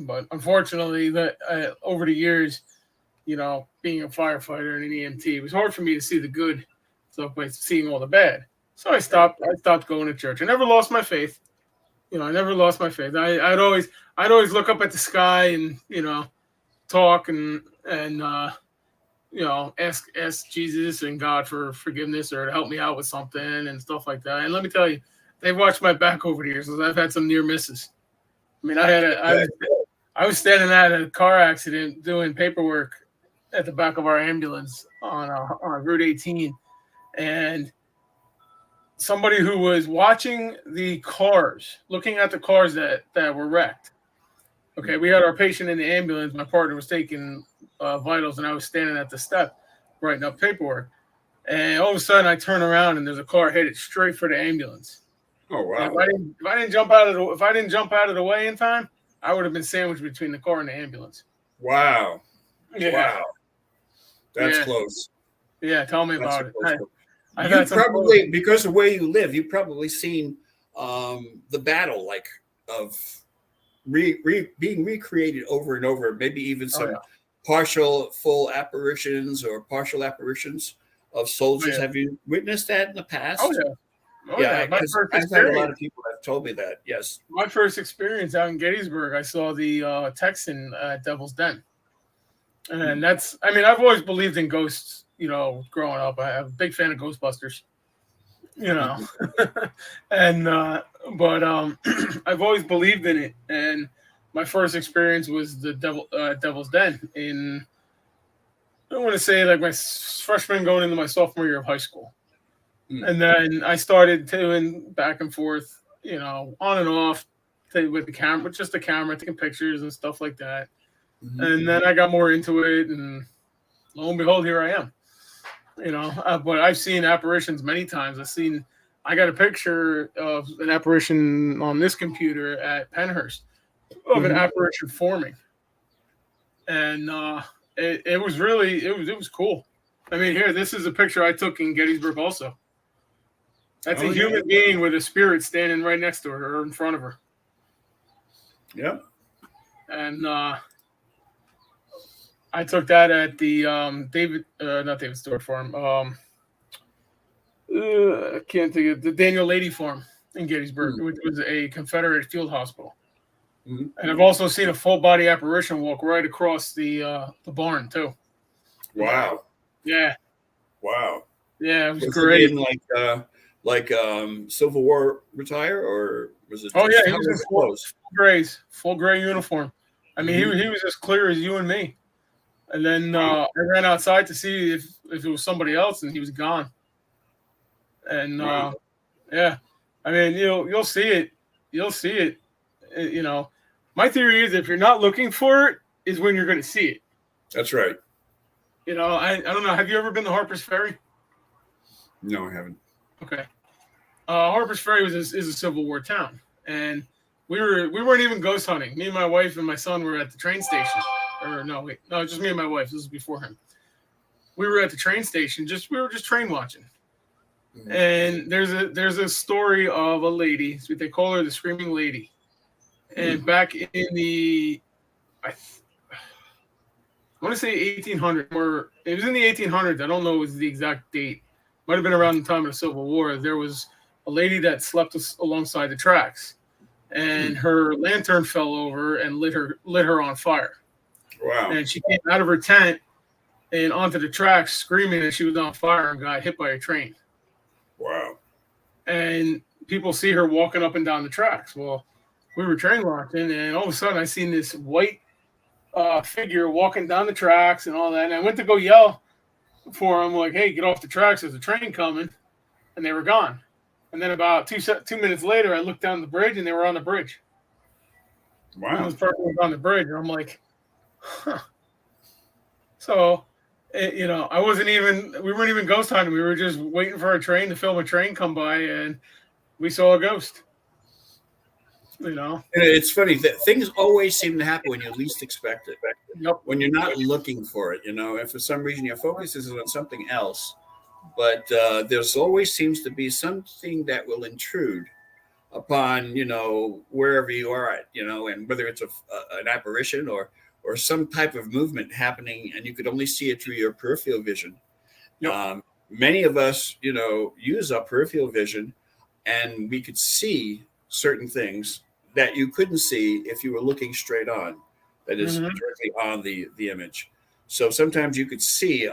But unfortunately, over the years, you know, being a firefighter and an EMT, it was hard for me to see the good stuff by seeing all the bad. So I stopped going to church. I never lost my faith. You know, I never lost my faith. I'd always look up at the sky and, you know, talk and you know, ask Jesus and God for forgiveness or to help me out with something and stuff like that. And let me tell you, they've watched my back over the years. I've had some near misses. I mean, I was standing at a car accident doing paperwork at the back of our ambulance on Route 18, and somebody who was watching the cars, looking at the cars that were wrecked. Okay, we had our patient in the ambulance. My partner was taking vitals, and I was standing at the step writing up paperwork. And all of a sudden, I turn around, and there's a car headed straight for the ambulance. Oh wow! And if I didn't jump out of the way in time, I would have been sandwiched between the car and the ambulance. Wow! Yeah. Wow! That's close. Yeah, tell me about it. You probably, because of where you live, you've probably seen the battle, like of being recreated over and over. Maybe even some full apparitions or partial apparitions of soldiers. Have you witnessed that in the past? Oh yeah. Yeah, I've had a lot of people that have told me that. Yes. My first experience out in Gettysburg, I saw the Texan at Devil's Den. And that's, I mean, I've always believed in ghosts, you know, growing up. I'm a big fan of Ghostbusters, you know. And, but I've always believed in it. And my first experience was the Devil's Den in, I want to say like my freshman going into my sophomore year of high school. And then I started doing back and forth, you know, on and off with the camera, with just the camera, taking pictures and stuff like that. And then I got more into it, and lo and behold, here I am. You know, but I've seen apparitions many times. I got a picture of an apparition on this computer at Penhurst of an apparition forming, and it was cool. I mean, here, this is a picture I took in Gettysburg also. That's a human being with a spirit standing right next to her or in front of her. Yep. And I took that at the not David Stewart Farm. I can't think of the Daniel Lady Farm in Gettysburg, which was a Confederate field hospital. And I've also seen a full body apparition walk right across the barn too. Wow. Yeah. Wow. Yeah, it was great. Like like Civil War retire, or was it? Oh yeah, he how was in was it close? full gray uniform. I mean, Mhm. he was as clear as you and me. And then I ran outside to see if it was somebody else, and he was gone. And Wow, yeah, I mean, you'll see it. You'll see it. You know, my theory is if you're not looking for it, is when you're going to see it. that's right. You know, I don't know. Have you ever been to Harper's Ferry? No, I haven't. Okay. Harper's Ferry is a Civil War town, and we weren't even ghost hunting. Me and my wife and my son were at the train station. Or no, wait, no, just me and my wife. This was before him. We were at the train station. We were just train watching. Mhm. And there's a story of a lady. So they call her the Screaming Lady. And back in the I want to say 1800, or it was in the 1800s. I don't know what was the exact date. Might have been around the time of the Civil War. There was a lady that slept alongside the tracks, and her lantern fell over and lit her on fire. Wow. And she came out of her tent and onto the tracks screaming that she was on fire and got hit by a train. Wow. And people see her walking up and down the tracks. Well, we were train watching, and all of a sudden I seen this white figure walking down the tracks and all that. And I went to go yell for him, like, "Hey, get off the tracks! There's a train coming!" And they were gone. And then about 2 minutes later, I looked down the bridge, and they were on the bridge. And Wow. this person was on the bridge, and I'm like, "Huh." So, we weren't even ghost hunting. We were just waiting for a train to film a train come by, and we saw a ghost. You know. It's funny that things always seem to happen when you least expect it. Yep. When you're not looking for it, and for some reason your focus is on something else, but there's always seems to be something that will intrude upon wherever you are at, and whether it's an apparition or some type of movement happening, and you could only see it through your peripheral vision. Yep. Many of us, use our peripheral vision, and we could see certain things that you couldn't see if you were looking straight on. That is directly on the image. So sometimes you could see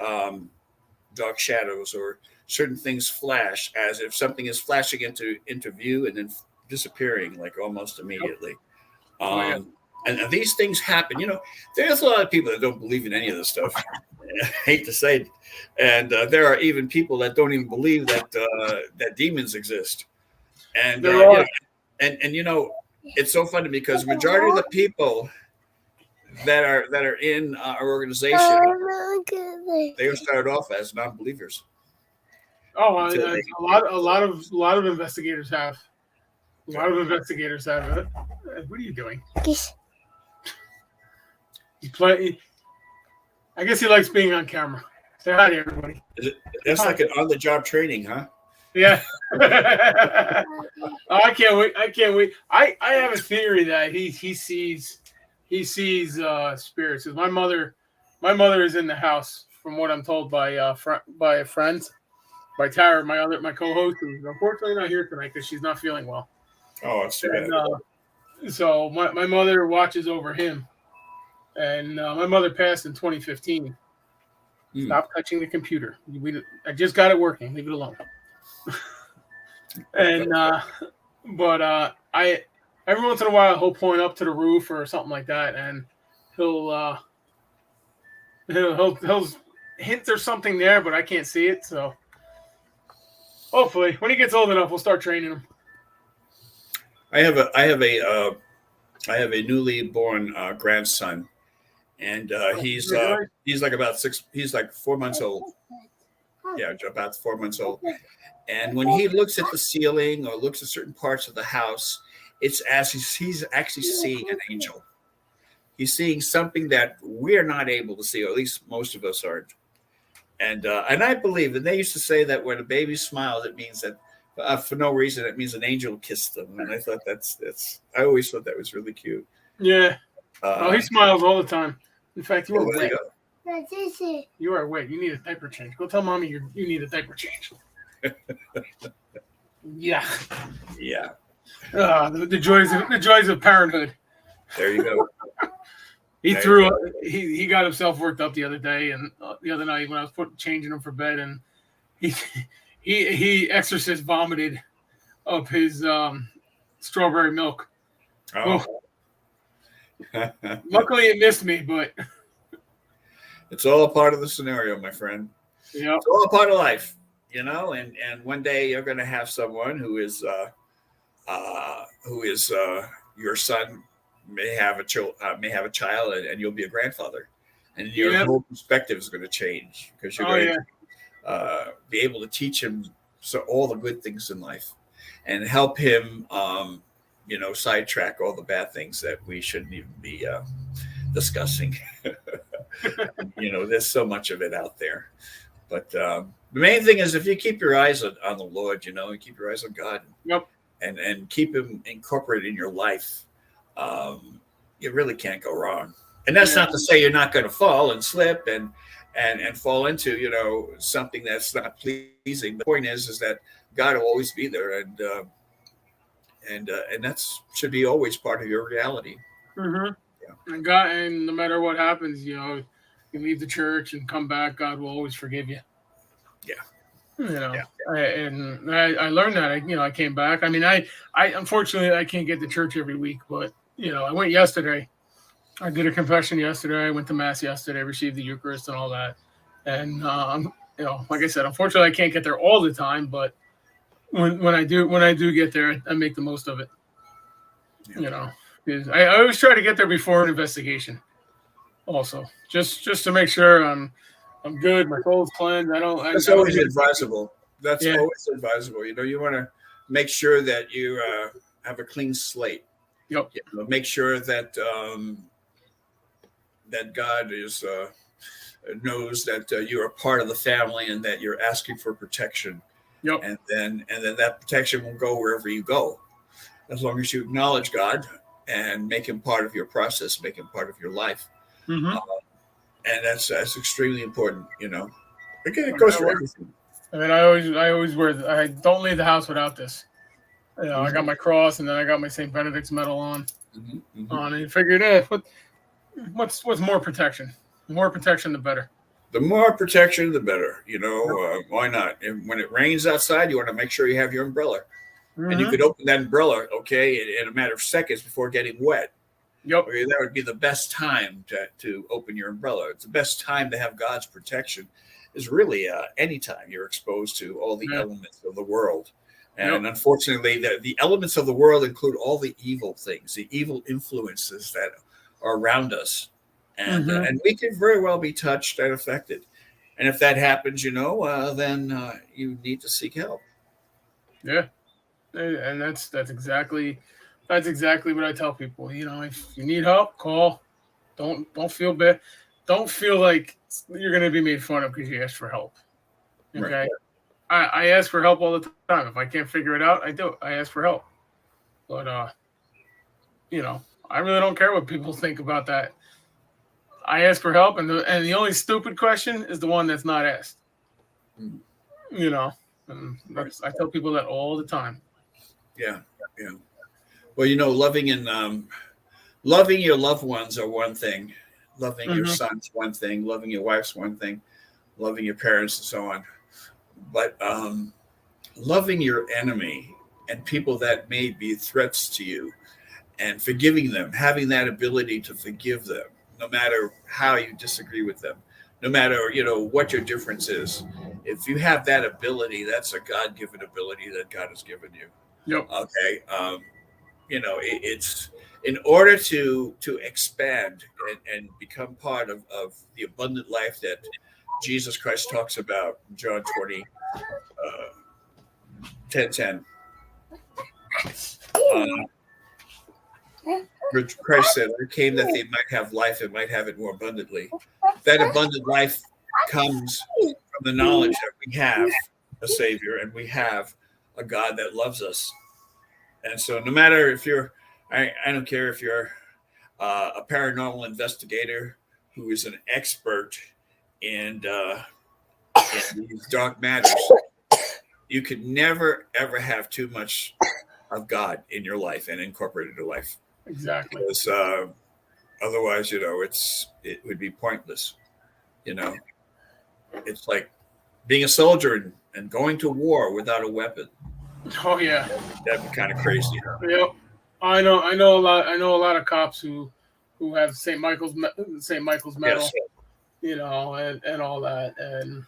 dark shadows or certain things flash as if something is flashing into view and then disappearing like almost immediately. Yeah. And these things happen. There's a lot of people that don't believe in any of this stuff. I hate to say it. And there are even people that don't even believe that demons exist. And it's so funny because majority of the people that are in our organization, they started off as non-believers. Oh, a lot of investigators have. A lot of investigators have it. What are you doing? He's playing. I guess he likes being on camera. Say hi to everybody. That's like an on-the-job training, huh? Yeah. Oh, I can't wait. I can't wait. I have a theory that he sees spirits. My mother is in the house, from what I'm told by a friend, by Tara, my co-host, who's unfortunately not here tonight because she's not feeling well. Oh, that's too bad. So my mother watches over him, and my mother passed in 2015. Stop touching the computer. I just got it working. Leave it alone. And but I every once in a while he'll point up to the roof or something like that, and he'll hint there's something there, but I can't see it. So hopefully, when he gets old enough, we'll start training him. I have a newly born grandson, and he's like about 6. He's like 4 months old. Yeah, about 4 months old. And when he looks at the ceiling or looks at certain parts of the house, it's as he's actually seeing an angel. He's seeing something that we're not able to see, or at least most of us aren't. And I believe, and they used to say that when a baby smiles, it means that for no reason, it means an angel kissed them. And I thought I always thought that was really cute. Yeah. He smiles all the time. In fact, you are wet. You are wet. You need a diaper change. Go tell mommy you need a diaper change. Yeah. Yeah. The joys of parenthood. There you go. He got himself worked up the other day, and the other night when I was changing him for bed, and he exorcist vomited up his strawberry milk. Oh. Luckily, it missed me, but it's all a part of the scenario, my friend. Yeah, it's all a part of life, And one day you're going to have someone who is your son may have a child, and you'll be a grandfather, and your whole perspective is going to change because you're going to be able to teach him all the good things in life, and help him, sidetrack all the bad things that we shouldn't even be discussing. There's so much of it out there, but the main thing is if you keep your eyes on the Lord, and keep your eyes on God, and keep him incorporated in your life, you really can't go wrong. And that's not to say you're not going to fall and slip and fall into something that's not pleasing. The point is that God will always be there, and that's should be always part of your reality. Mm-hmm. Yeah. And God, and no matter what happens, you leave the church and come back, God will always forgive you. Yeah. I learned that. I came back. I mean, I unfortunately I can't get to church every week, but I went yesterday. I did a confession yesterday. I went to mass yesterday, received the Eucharist and all that. And like I said, unfortunately I can't get there all the time, but when I do get there, I make the most of it. I always try to get there before an investigation. Also, just to make sure I'm good. My soul's cleansed. That's always advisable. That's always advisable. You want to make sure that you have a clean slate. Yep. Make sure that that God knows that you're a part of the family and that you're asking for protection. Yep. And then that protection will go wherever you go, as long as you acknowledge God and make him part of your process, make him part of your life. Mm-hmm. And that's extremely important. Again, it goes for everything. I mean, I always wear. I don't leave the house without this. I got my cross, and then I got my St. Benedict's medal on. Mm-hmm. And you figured, what's more protection? The more protection, the better. The more protection, the better. Why not? And when it rains outside, you want to make sure you have your umbrella, and you could open that umbrella, in a matter of seconds before getting wet. Yep. That would be the best time to open your umbrella. It's the best time to have God's protection. Is really any time you're exposed to all the elements of the world. And unfortunately, the elements of the world include all the evil things, the evil influences that are around us. And we can very well be touched and affected. And if that happens, then you need to seek help. Yeah. And that's exactly what I tell people. If you need help, call. Don't feel bad. Don't feel like you're going to be made fun of because you asked for help. Okay. Right. I ask for help all the time. If I can't figure it out, I do. I ask for help. But, I really don't care what people think about that. I ask for help, and the only stupid question is the one that's not asked. And I tell people that all the time. Yeah. Well, loving your loved ones are one thing. Loving your son's one thing. Loving your wife's one thing. Loving your parents and so on. But loving your enemy and people that may be threats to you, and forgiving them, having that ability to forgive them, no matter how you disagree with them, no matter what your difference is. If you have that ability, that's a God-given ability that God has given you. Yep. Okay. It's in order to expand and become part of the abundant life that Jesus Christ talks about in John 20, 10:10. Christ said, I came that they might have life and might have it more abundantly. That abundant life comes from the knowledge that we have a Savior and we have a God that loves us. And so no matter if you're, I don't care if you're a paranormal investigator who is an expert in these dark matters, you could never, ever have too much of God in your life and incorporated your life. Exactly. Because otherwise, it would be pointless. It's like being a soldier and going to war without a weapon. Oh yeah, That'd be kind of crazy. yep. I know a lot of cops who have St. Michael's medal, Yes. and all that, and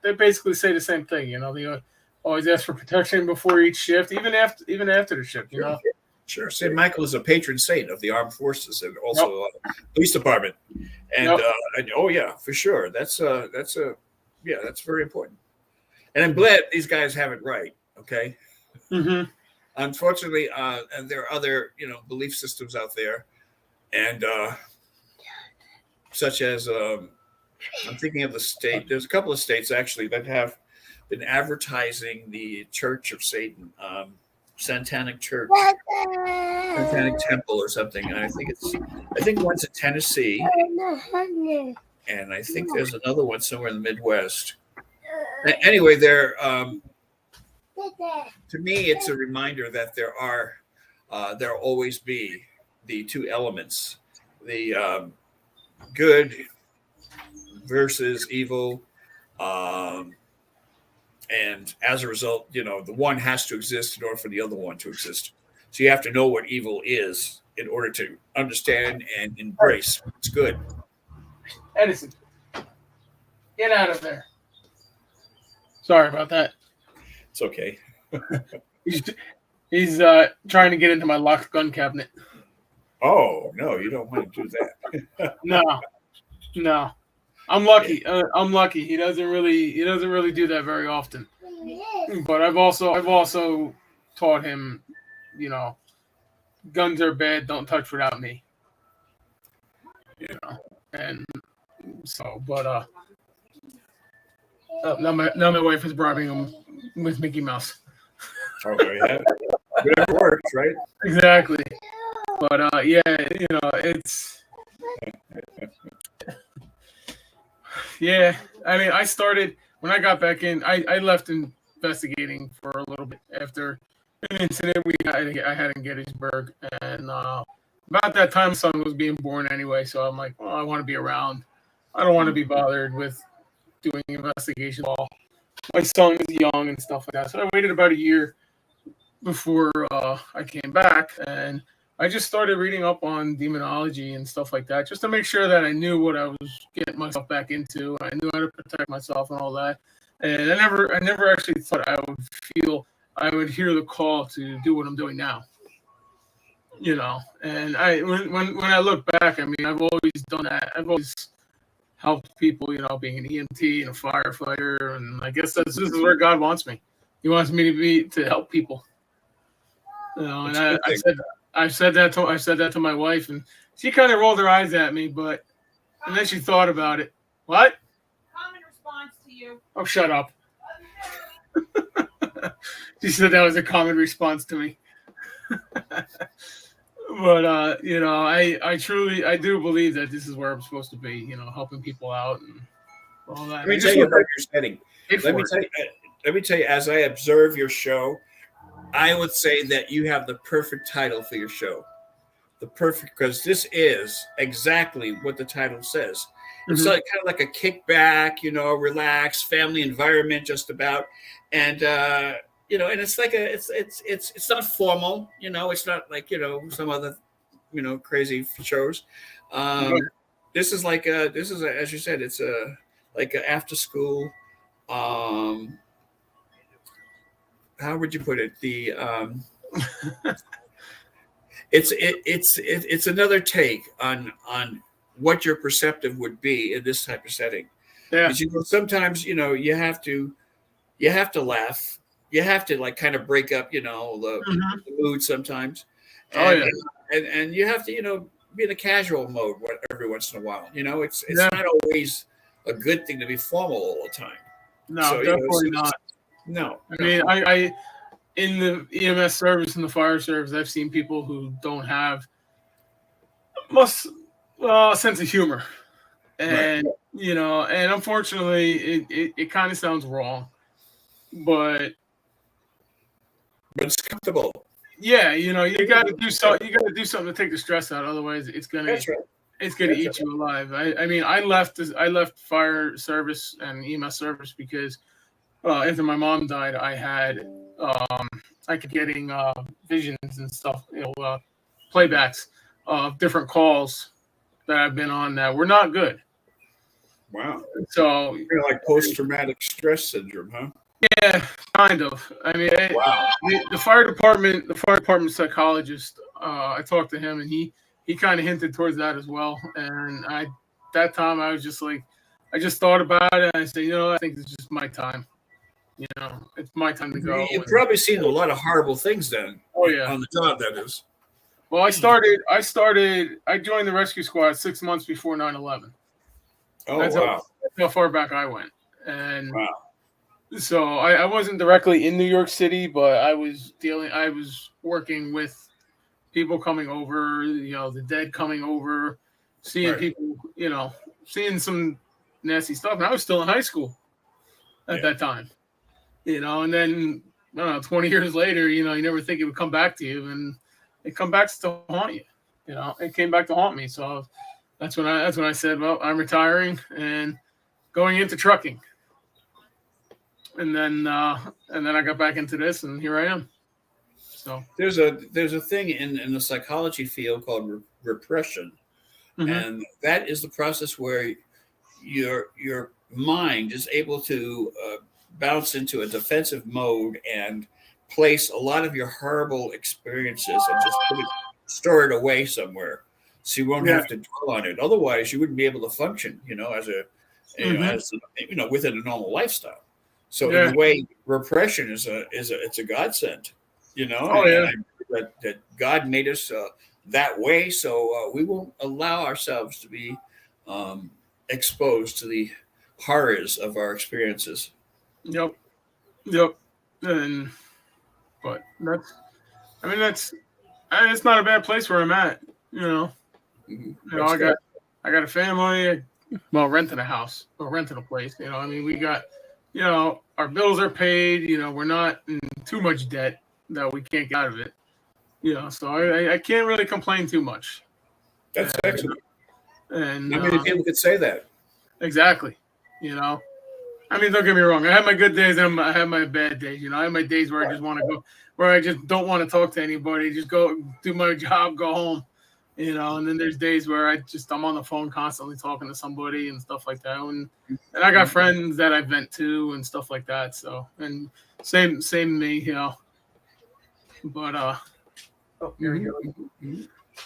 they basically say the same thing. They always ask for protection before each shift, even after the shift. Sure. St. Michael is a patron saint of the armed forces and also police department. And, oh yeah, for sure. That's very important. And I'm glad these guys have it right. Okay. Mm-hmm. Unfortunately, and there are other, belief systems out there, and such as I'm thinking of the state. There's a couple of states actually that have been advertising the Church of Satan, Satanic Church, Satanic Temple, or something. And I think one's in Tennessee, and I think there's another one somewhere in the Midwest. Anyway, they're. To me, it's a reminder that there'll always be the two elements, the good versus evil, and as a result, the one has to exist in order for the other one to exist. So you have to know what evil is in order to understand and embrace what's good. Edison, get out of there. Sorry about that. It's okay. He's trying to get into my locked gun cabinet. Oh no, you don't want to do that. No. I'm lucky. I'm lucky. He doesn't really do that very often. But I've also taught him, guns are bad. Don't touch without me. And so, but now my wife is bribing him with Mickey Mouse. Oh yeah, whatever works, right? Exactly. But it's yeah. I mean, I started when I got back in. I left investigating for a little bit after an incident I had in Gettysburg, and about that time, my son was being born anyway. So I'm like, well, I want to be around. I don't want to be bothered with doing investigation while my son is young and stuff like that. So I waited about a year before I came back, and I just started reading up on demonology and stuff like that, just to make sure that I knew what I was getting myself back into. I knew how to protect myself and all that. And I never actually thought I would hear the call to do what I'm doing now. And when I look back, I mean, I've always done that. I've always helped people, being an EMT and a firefighter, and I guess this is where God wants me. He wants me to help people. And I said that to my wife, and she kind of rolled her eyes at me, and then she thought about it. What? Common response to you. Oh, shut up. She said that was a common response to me. But I do believe that this is where I'm supposed to be, helping people out and all that. Let me tell you about your setting. Let me tell you, as I observe your show, I would say that you have the perfect title for your show. Because this is exactly what the title says. It's kind of like a kickback, relaxed family environment, just about, and and it's like it's not formal, it's not like some other crazy shows. This is as you said, it's like a after school. How would you put it? It's another take on what your perceptive would be in this type of setting. Yeah. Because, sometimes you have to laugh. You have to kind of break up the mood sometimes. And you have to be in a casual mode every once in a while. It's not always a good thing to be formal all the time. No, definitely not. No. I mean, I in the EMS service and the fire service, I've seen people who don't have a sense of humor, and and unfortunately, it kind of sounds wrong, but it's comfortable. Yeah, you got to do something. You got to do something to take the stress out. Otherwise, it's gonna eat you alive. I mean, I left fire service and EMS service because after my mom died, I kept getting visions and stuff, playbacks of different calls that I've been on that were not good. Wow. So You're like post-traumatic stress syndrome, huh? yeah, kind of. I mean, Wow. the fire department psychologist. I talked to him, and he kind of hinted towards that as well. And that time I was just like, I just thought about it, and I said, I think it's just my time. It's my time to go. You've probably seen a lot of horrible things then. Oh yeah. On the job, that is. Well, I joined the rescue squad 6 months before 9/11. Oh, That's wow. That's how far back I went. And Wow. so I wasn't directly in New York City, but I was working with people coming over, the dead coming over, seeing Right. people, seeing some nasty stuff. And I was still in high school at that time, and then, I don't know, 20 years later, you never think it would come back to you, and it come back to haunt you. It came back to haunt me. So that's when I said, well, I'm retiring and going into trucking. And then I got back into this, and here I am. So there's a thing in the psychology field called repression, and that is the process where your mind is able to bounce into a defensive mode and place a lot of your horrible experiences and just store it away somewhere, so you won't have to dwell on it. Otherwise, you wouldn't be able to function, within a normal lifestyle. So in a way, repression is a godsend, Oh, yeah. that God made us that way, so we won't allow ourselves to be exposed to the horrors of our experiences. Yep. And but it's not a bad place where I'm at. I got a family. Renting a house or renting a place. We got, our bills are paid. We're not in too much debt that we can't get out of it. So I can't really complain too much. That's excellent. And not many people could say that. Exactly. Don't get me wrong. I have my good days and I have my bad days. I have my days where I just want to go, where I just don't want to talk to anybody. Just go do my job, go home. And then there's days where I'm on the phone constantly talking to somebody and stuff like that. And I got friends that I vent to and stuff like that. So, and same me, But here we go.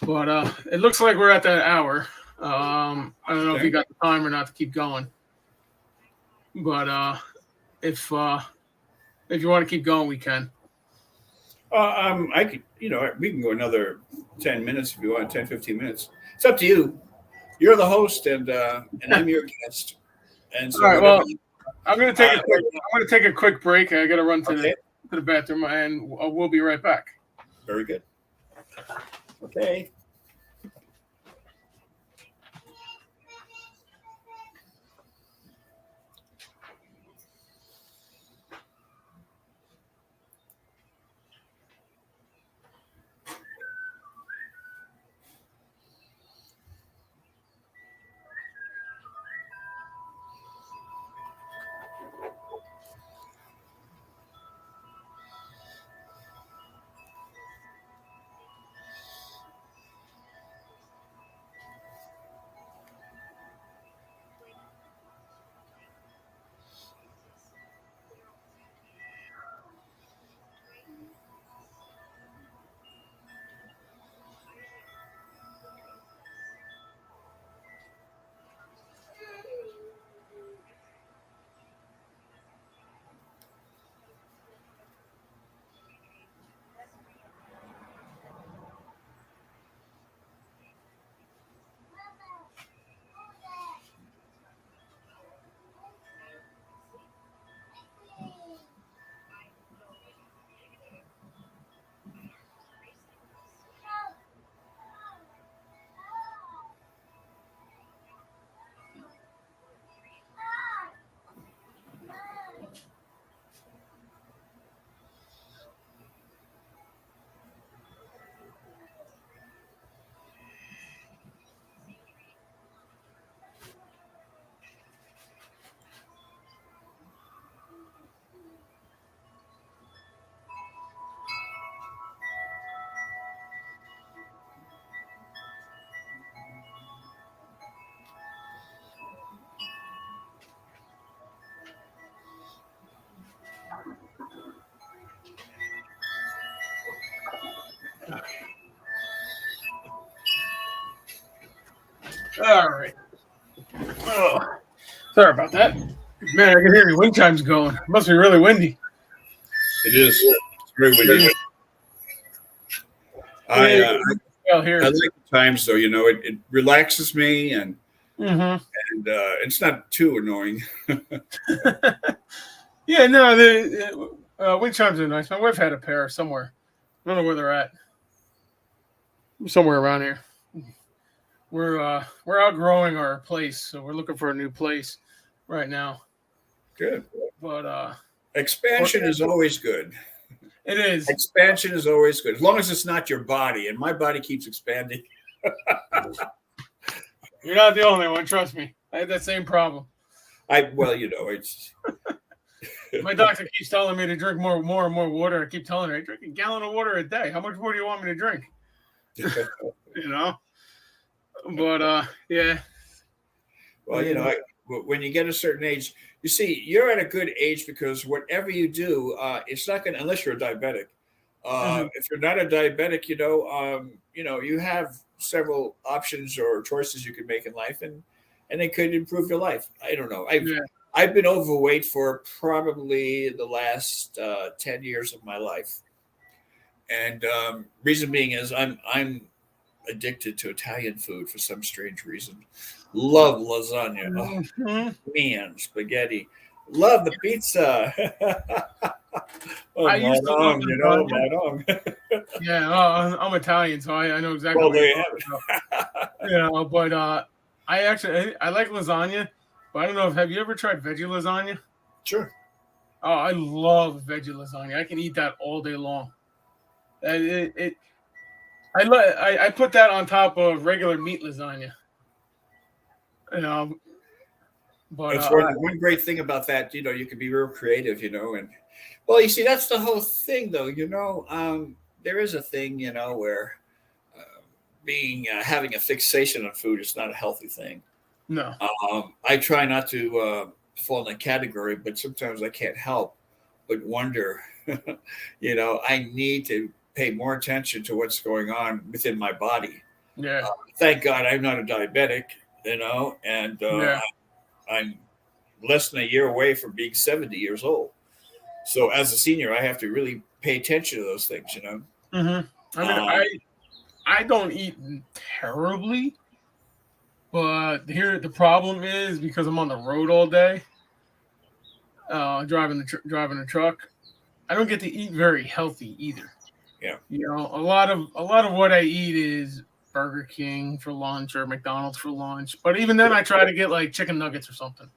But it looks like we're at that hour. I don't know if you got the time or not to keep going. But if you want to keep going, we can. I could, we can go another 10 minutes if you want, 10, 15 minutes. It's up to you. You're the host, and I'm your guest. And so, all right. Well, I'm going to take a quick break. I got to run to the bathroom, and we'll be right back. Very good. Okay. All right. Oh, sorry about that. Man, I can hear your wind chimes going. It must be really windy. It is. It's very windy. I Here. like the times though. It relaxes me and Mm-hmm. it's not too annoying. Yeah, no, the wind chimes are nice. My wife had a pair somewhere. I don't know where they're at. Somewhere around here. We're outgrowing our place, so we're looking for a new place right now. Good. But expansion is always good. It is. Expansion is always good, as long as it's not your body. And my body keeps expanding. You're not the only one. Trust me. I had that same problem. It's. My doctor keeps telling me to drink more and more water. I keep telling her, I drink a gallon of water a day. How much more do you want me to drink? But yeah. Well, when you get a certain age, you see, you're at a good age because whatever you do, it's not going to, unless you're a diabetic. If you're not a diabetic, you have several options or choices you can make in life, and it could improve your life. I don't know. I've been overweight for probably the last 10 years of my life, and reason being is I'm addicted to Italian food for some strange reason. Love lasagna, man, spaghetti. Love the pizza. I used to love lasagna. Yeah, I'm Italian, so I know exactly. Well, there you have it. But I like lasagna, but I don't know. Have you ever tried veggie lasagna? Sure. Oh, I love veggie lasagna. I can eat that all day long. I put that on top of regular meat lasagna. But it's one great thing about that, you can be real creative, and well, you see, that's the whole thing, though. There is a thing, where having a fixation on food is not a healthy thing. No. I try not to fall in that category, but sometimes I can't help but wonder. I need to pay more attention to what's going on within my body. Yeah. Thank God I'm not a diabetic, and I'm less than a year away from being 70 years old. So as a senior, I have to really pay attention to those things, Mm-hmm. I mean, I don't eat terribly, but here the problem is because I'm on the road all day, driving the truck. I don't get to eat very healthy either. Yeah. A lot of what I eat is Burger King for lunch or McDonald's for lunch. But even then, I try to get like chicken nuggets or something.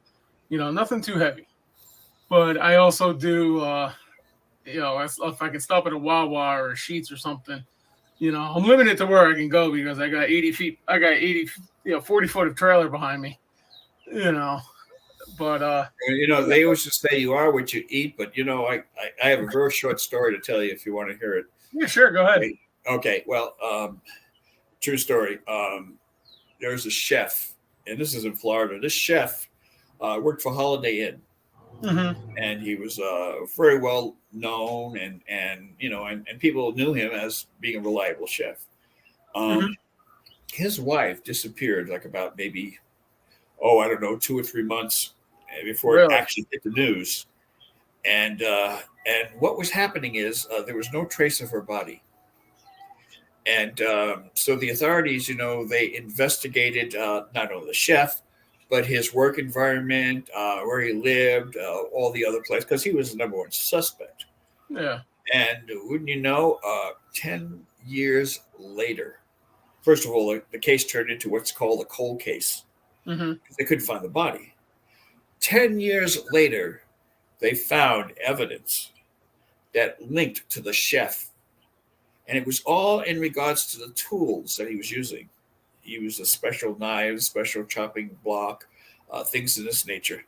Nothing too heavy. But I also do, if I can stop at a Wawa or a Sheetz or something, I'm limited to where I can go because I got 80 feet. I got 40 foot of trailer behind me. But they always just say you are what you eat. But I have a very short story to tell you if you want to hear it. Yeah, sure. Go ahead. Okay. Well, true story. There's a chef, and this is in Florida. This chef worked for Holiday Inn, and he was very well known, and people knew him as being a reliable chef. His wife disappeared like about maybe, 2 or 3 months before it actually hit the news. And what was happening is there was no trace of her body. And so the authorities, they investigated not only the chef, but his work environment, where he lived, all the other places, because he was the number one suspect. Yeah. And wouldn't you know, 10 years later, first of all, the case turned into what's called a cold case. They couldn't find the body. 10 years later, they found evidence that linked to the chef. And it was all in regards to the tools that he was using. He used a special knife, special chopping block, things of this nature.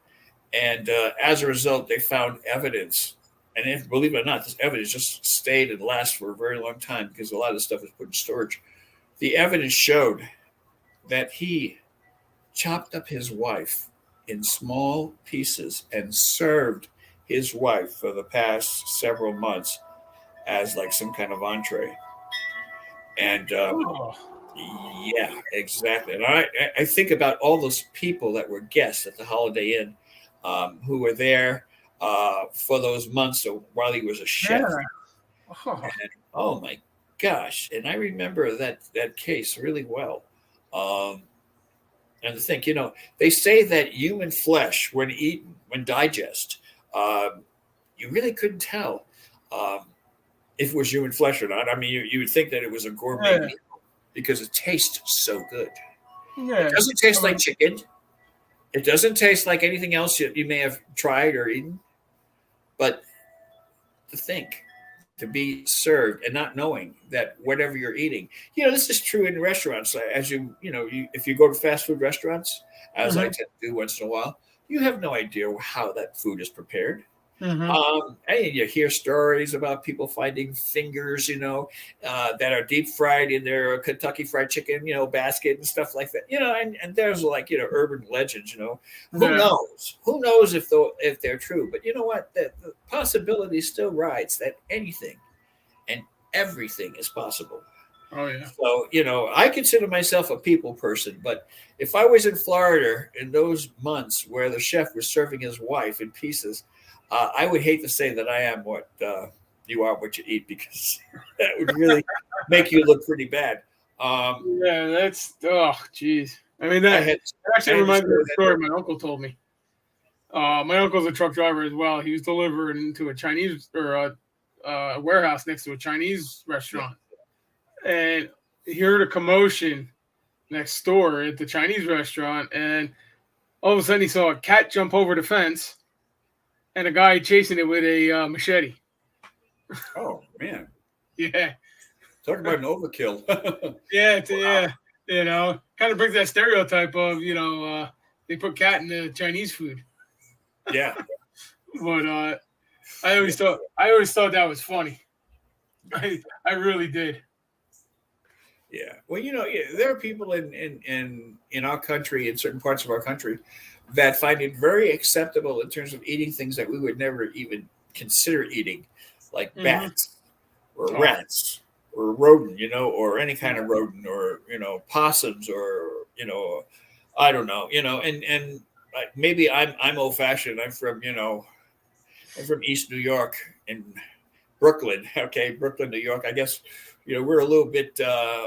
And as a result, they found evidence. And if, believe it or not, this evidence just stayed and lasted for a very long time because a lot of the stuff is put in storage. The evidence showed that he chopped up his wife in small pieces and served his wife for the past several months as like some kind of entree. And Yeah, exactly. And I think about all those people that were guests at the Holiday Inn, who were there for those months while he was a chef. Yeah. Oh, And oh my gosh! And I remember that case really well. Um, and to think, they say that human flesh, when eaten, when digest, you really couldn't tell if it was human flesh or not. I mean, you would think that it was a gourmet yeah. meal because it tastes so good. Yeah. It doesn't taste like chicken. It doesn't taste like anything else you may have tried or eaten. But to think, to be served and not knowing that whatever you're eating, this is true in restaurants. As if you go to fast food restaurants, as I Mhm. tend to do once in a while, you have no idea how that food is prepared. Mhm. And you hear stories about people finding fingers, that are deep fried in their Kentucky Fried Chicken, basket and stuff like that. And there's like urban legends. Who Yeah. knows? Who knows if they're true? But you know what? The possibility still rides that anything and everything is possible. Oh yeah. So, I consider myself a people person, but if I was in Florida in those months where the chef was serving his wife in pieces, I would hate to say that I am what you are, what you eat, because that would really make you look pretty bad. Yeah, that's jeez. I mean I that had, I actually had to reminds me of a say story my uncle told me. My uncle's a truck driver as well. He was delivering to a Chinese or a warehouse next to a Chinese that. restaurant, and he heard a commotion next door at the Chinese restaurant, and all of a sudden he saw a cat jump over the fence and a guy chasing it with a machete. Oh man, Yeah, talk about an overkill. yeah, Wow. yeah. Kind of brings that stereotype of they put cat in the Chinese food, Yeah, but yeah, I always thought that was funny. I really did. yeah. Well, yeah, there are people in our country, in certain parts of our country, that find it very acceptable in terms of eating things that we would never even consider eating, like Hmm. bats or Oh, rats or rodent, or any kind yeah. of rodent, or possums, or I don't know, and maybe I'm old fashioned. I'm from East New York in Brooklyn. Okay, Brooklyn, New York. I guess we're a little bit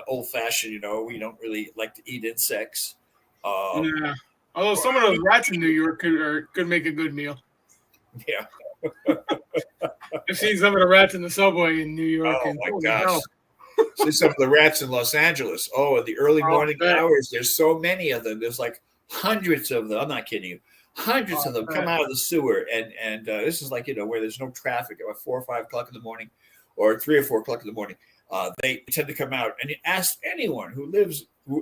old fashioned. We don't really like to eat insects. Um, Yeah. Although some of those rats in New York could make a good meal. yeah. I've seen some of the rats in the subway in New York, Oh and my holy gosh. hell! See some of the rats in Los Angeles. Oh, in the early Oh, morning I bet. hours, there's so many of them. There's like hundreds of them. I'm not kidding you. Hundreds Oh, of them I come bet. out of the sewer, and this is like where there's no traffic at 4 or 5 o'clock in the morning, or 3 or 4 o'clock in the morning. They tend to come out, and you ask anyone who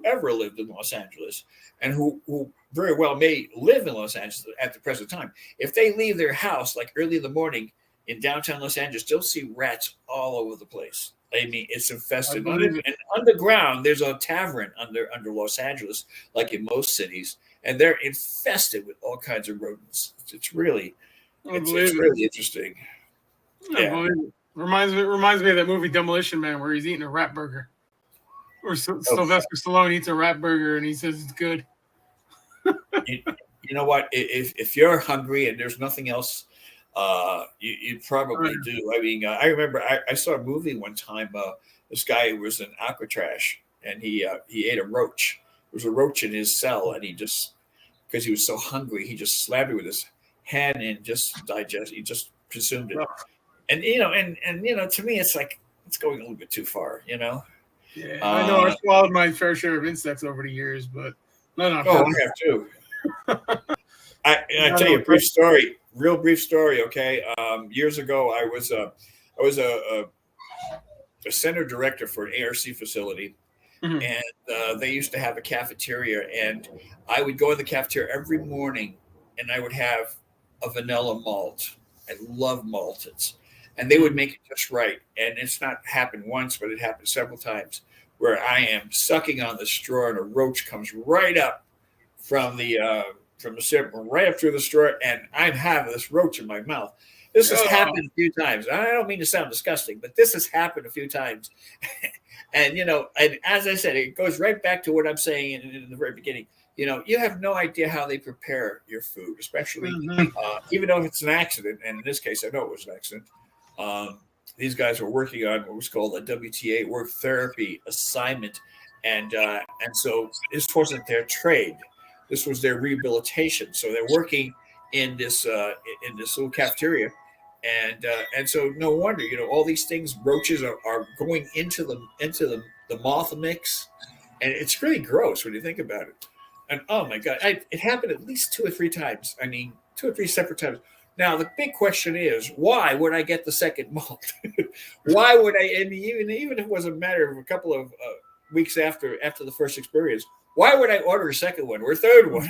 ever lived in Los Angeles, and who very well may live in Los Angeles at the present time. If they leave their house like early in the morning in downtown Los Angeles, they'll see rats all over the place. I mean, it's I infested. believe it. And underground, there's a tavern under Los Angeles, like in most cities, and they're infested with all kinds of rodents. It's really, I it's believe it. really interesting. I Yeah. believe it. Reminds me of that movie Demolition Man where he's eating a rat burger, or Oh, Sylvester Stallone eats a rat burger and he says it's good. you, you know what? If you're hungry and there's nothing else, you probably Right. do. I mean, I remember I saw a movie one time. This guy was in Alcatraz, and he ate a roach. There was a roach in his cell, and he just, because he was so hungry, he just slammed it with his hand and just digest. He just consumed it. Ugh. And to me, it's like it's going a little bit too far. Yeah, I know. Uh, I've swallowed my fair share of insects over the years, but not on oh, purpose. I have too. I Not tell you on a brief purpose. story, real brief story. Okay, years ago, I was a center director for an ARC facility, Mhm. and they used to have a cafeteria, and I would go in the cafeteria every morning, and I would have a vanilla malt. I love malteds, and they would Mhm. make it just right. And it's not happened once, but it happened several times where I am sucking on the straw, and a roach comes right up from the syrup, right up through the straw, and I'm having this roach in my mouth. This has happened a few times. I don't mean to sound disgusting, but this has happened a few times. And, and as I said, it goes right back to what I'm saying in the very beginning. You have no idea how they prepare your food, especially even though it's an accident. And in this case, I know it was an accident. These guys were working on what was called a WTA, work therapy assignment. And so this wasn't their trade. This was their rehabilitation. So they're working in this little cafeteria. And so no wonder, all these things, roaches are going into the moth mix. And it's really gross when you think about it. And oh my God, it happened at least 2 or 3 times. I mean, 2 or 3 separate times. Now, the big question is, why would I get the second malt? Why would I, and even if it was a matter of a couple of weeks after the first experience, why would I order a second one or a third one?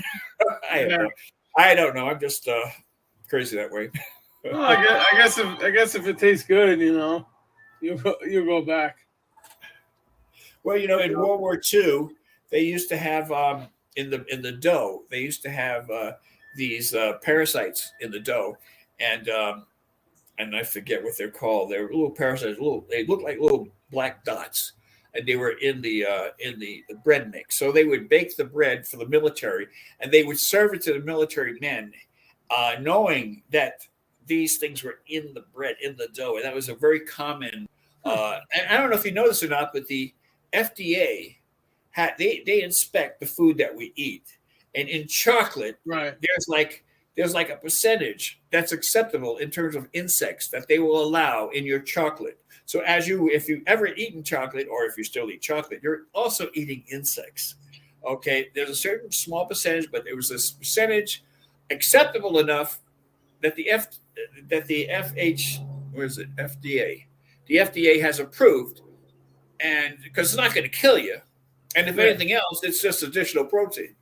I don't know. I'm just crazy that way. Well, I guess if it tastes good, you'll go back. Well, in World War II, they used to have in the dough. They used to have these parasites in the dough, and I forget what they're called. They're little parasites. They look like little black dots, and they were in the bread mix. So they would bake the bread for the military, and they would serve it to the military men, knowing that these things were in the bread, in the dough, and that was a very common. And I don't know if you know this or not, but the FDA they inspect the food that we eat, and in chocolate, right, there's like a percentage that's acceptable in terms of insects that they will allow in your chocolate. So if you've ever eaten chocolate, or if you still eat chocolate, you're also eating insects. Okay, there's a certain small percentage, but there was this percentage acceptable enough that the FDA has approved, and because it's not going to kill you, and if anything else, it's just additional protein.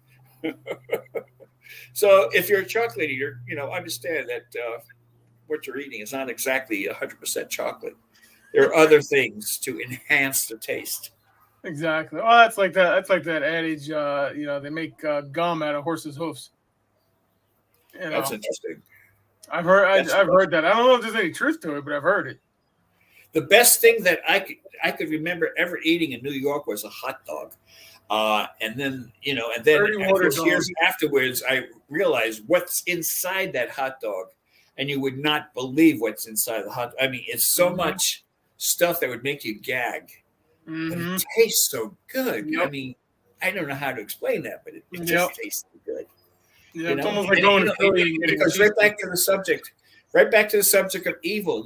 So if you're a chocolate eater, understand that what you're eating is not exactly 100% chocolate. There are other things to enhance the taste. Exactly. Oh, that's like that. That's like that adage. They make gum out of horses' hoofs. That's interesting. I've heard that. I don't know if there's any truth to it, but I've heard it. The best thing that I could remember ever eating in New York was a hot dog. And then of course, years afterwards, I realized what's inside that hot dog, and you would not believe what's inside the hot dog. I mean, it's so much stuff that would make you gag, but it tastes so good. Yep. I mean, I don't know how to explain that, but it just tastes so good. Yeah, it's almost like going to Philly and getting because right back to the subject of evil.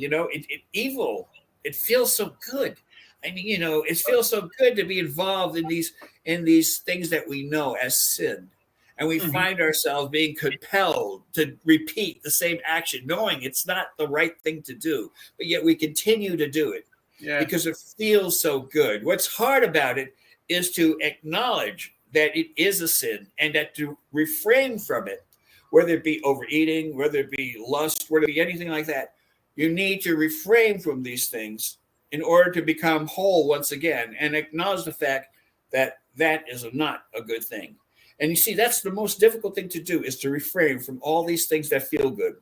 Evil. It feels so good. I mean, it feels so good to be involved in these things that we know as sin. And we find ourselves being compelled to repeat the same action, knowing it's not the right thing to do, but yet we continue to do it because it feels so good. What's hard about it is to acknowledge that it is a sin, and that to refrain from it, whether it be overeating, whether it be lust, whether it be anything like that. You need to refrain from these things in order to become whole once again, and acknowledge the fact that that is not a good thing. And you see, that's the most difficult thing to do, is to refrain from all these things that feel good,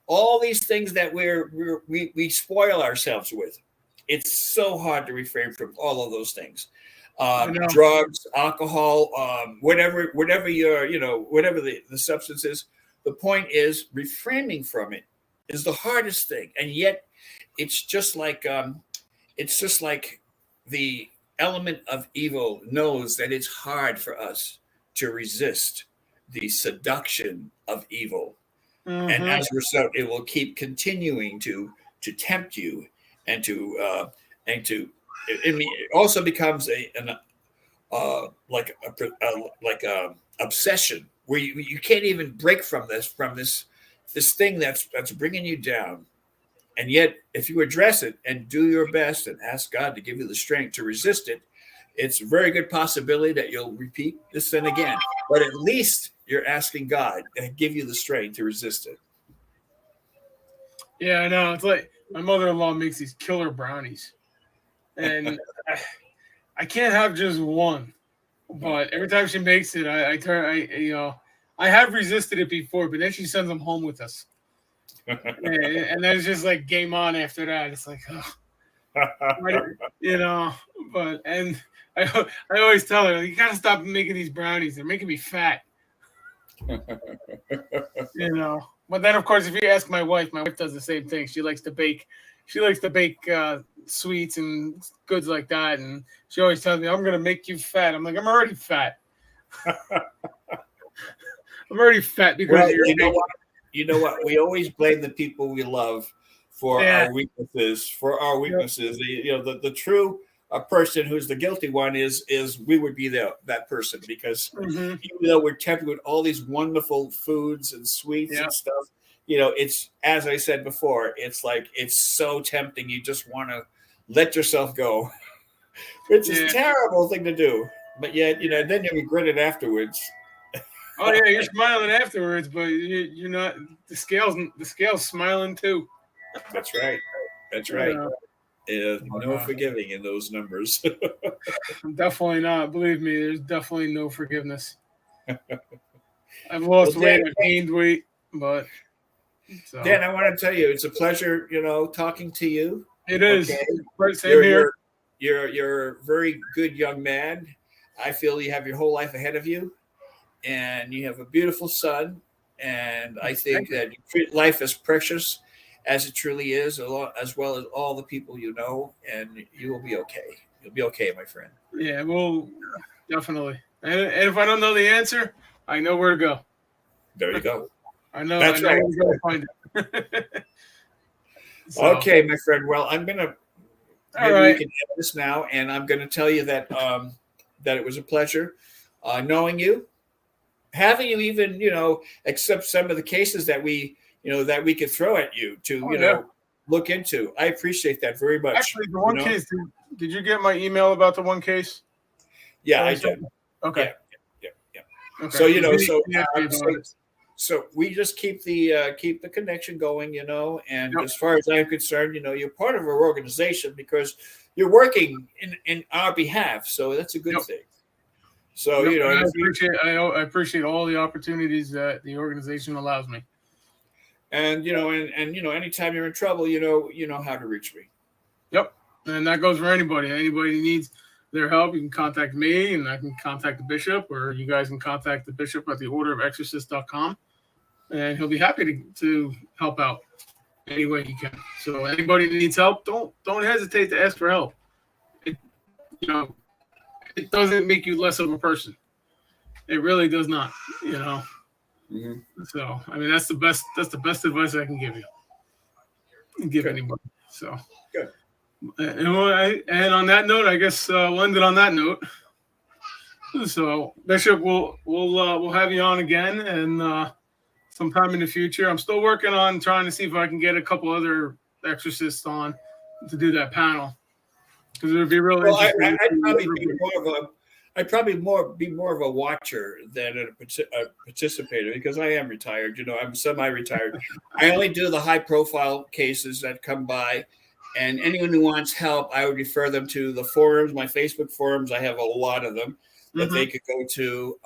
all these things that we spoil ourselves with. It's so hard to refrain from all of those things. Drugs, alcohol, whatever whatever the substance is. The point is, refraining from it is the hardest thing, and yet it's just like the element of evil knows that it's hard for us to resist the seduction of evil, and as a result, it will keep continuing to tempt you, and to it also becomes like a obsession where you can't even break from this thing that's bringing you down. And yet, if you address it and do your best and ask God to give you the strength to resist it, it's a very good possibility that you'll repeat this sin again. But at least you're asking God to give you the strength to resist it. Yeah, I know. It's like my mother-in-law makes these killer brownies, and I can't have just one. But every time she makes it, I have resisted it before, but then she sends them home with us. and then it's just like game on after that. It's like, oh, but I always tell her, you gotta stop making these brownies. They're making me fat. But then of course, if you ask my wife does the same thing. She likes to bake. She likes to bake sweets and goods like that, and she always tells me, "I'm gonna make you fat." I'm like, I'm already fat. I'm already fat because well, you know what? We always blame the people we love for our weaknesses. Yep. The true person who's the guilty one is we would be that person, because even though we're tempted with all these wonderful foods and sweets and stuff, it's, as I said before, it's like it's so tempting. You just want to let yourself go. It's a terrible thing to do, but yet then you regret it afterwards. Oh yeah, you're smiling afterwards, but you're not. The scale's smiling too. That's right. No forgiving in those numbers. Definitely not. Believe me, there's definitely no forgiveness. I've lost weight, I've gained weight, but Dan, I want to tell you, it's a pleasure, talking to you. It is. Okay. Same here. You're a very good young man. I feel you have your whole life ahead of you, and you have a beautiful son. And I think that you treat life as precious as it truly is, as well as all the people you know, and you will be okay. You'll be okay, my friend. Yeah, well, definitely. And if I don't know the answer, I know where to go. There you go. I know. That's right. Where to go find it. Okay, my friend. Well, I'm gonna. All right. We can end this now, and I'm going to tell you that that it was a pleasure knowing you, having you even accept some of the cases that we could throw at you to look into. I appreciate that very much. Actually, the one case. Did you get my email about the one case? Yeah, I did. Okay. Yeah. Okay. So we just keep the connection going, and as far as I'm concerned, you're part of our organization because you're working in our behalf. So that's a good thing. So, I appreciate all the opportunities that the organization allows me. And, anytime you're in trouble, you know how to reach me. Yep. And that goes for anybody. Anybody who needs their help, you can contact me, and I can contact the bishop, or you guys can contact the bishop at theorderofexorcists.com. And he'll be happy to help out any way he can. So anybody that needs help, don't hesitate to ask for help. It doesn't make you less of a person. It really does not. So I mean, that's the best advice I can give you. Give anybody. So good. And on that note, I guess we'll end it on that note. So Bishop, we'll have you on again, and sometime in the future. I'm still working on trying to see if I can get a couple other exorcists on to do that panel, because it would be really. Well, I'd probably be more of a watcher than a participator, because I am retired. I'm semi-retired. I only do the high-profile cases that come by, and anyone who wants help, I would refer them to the forums, my Facebook forums. I have a lot of them that they could go to.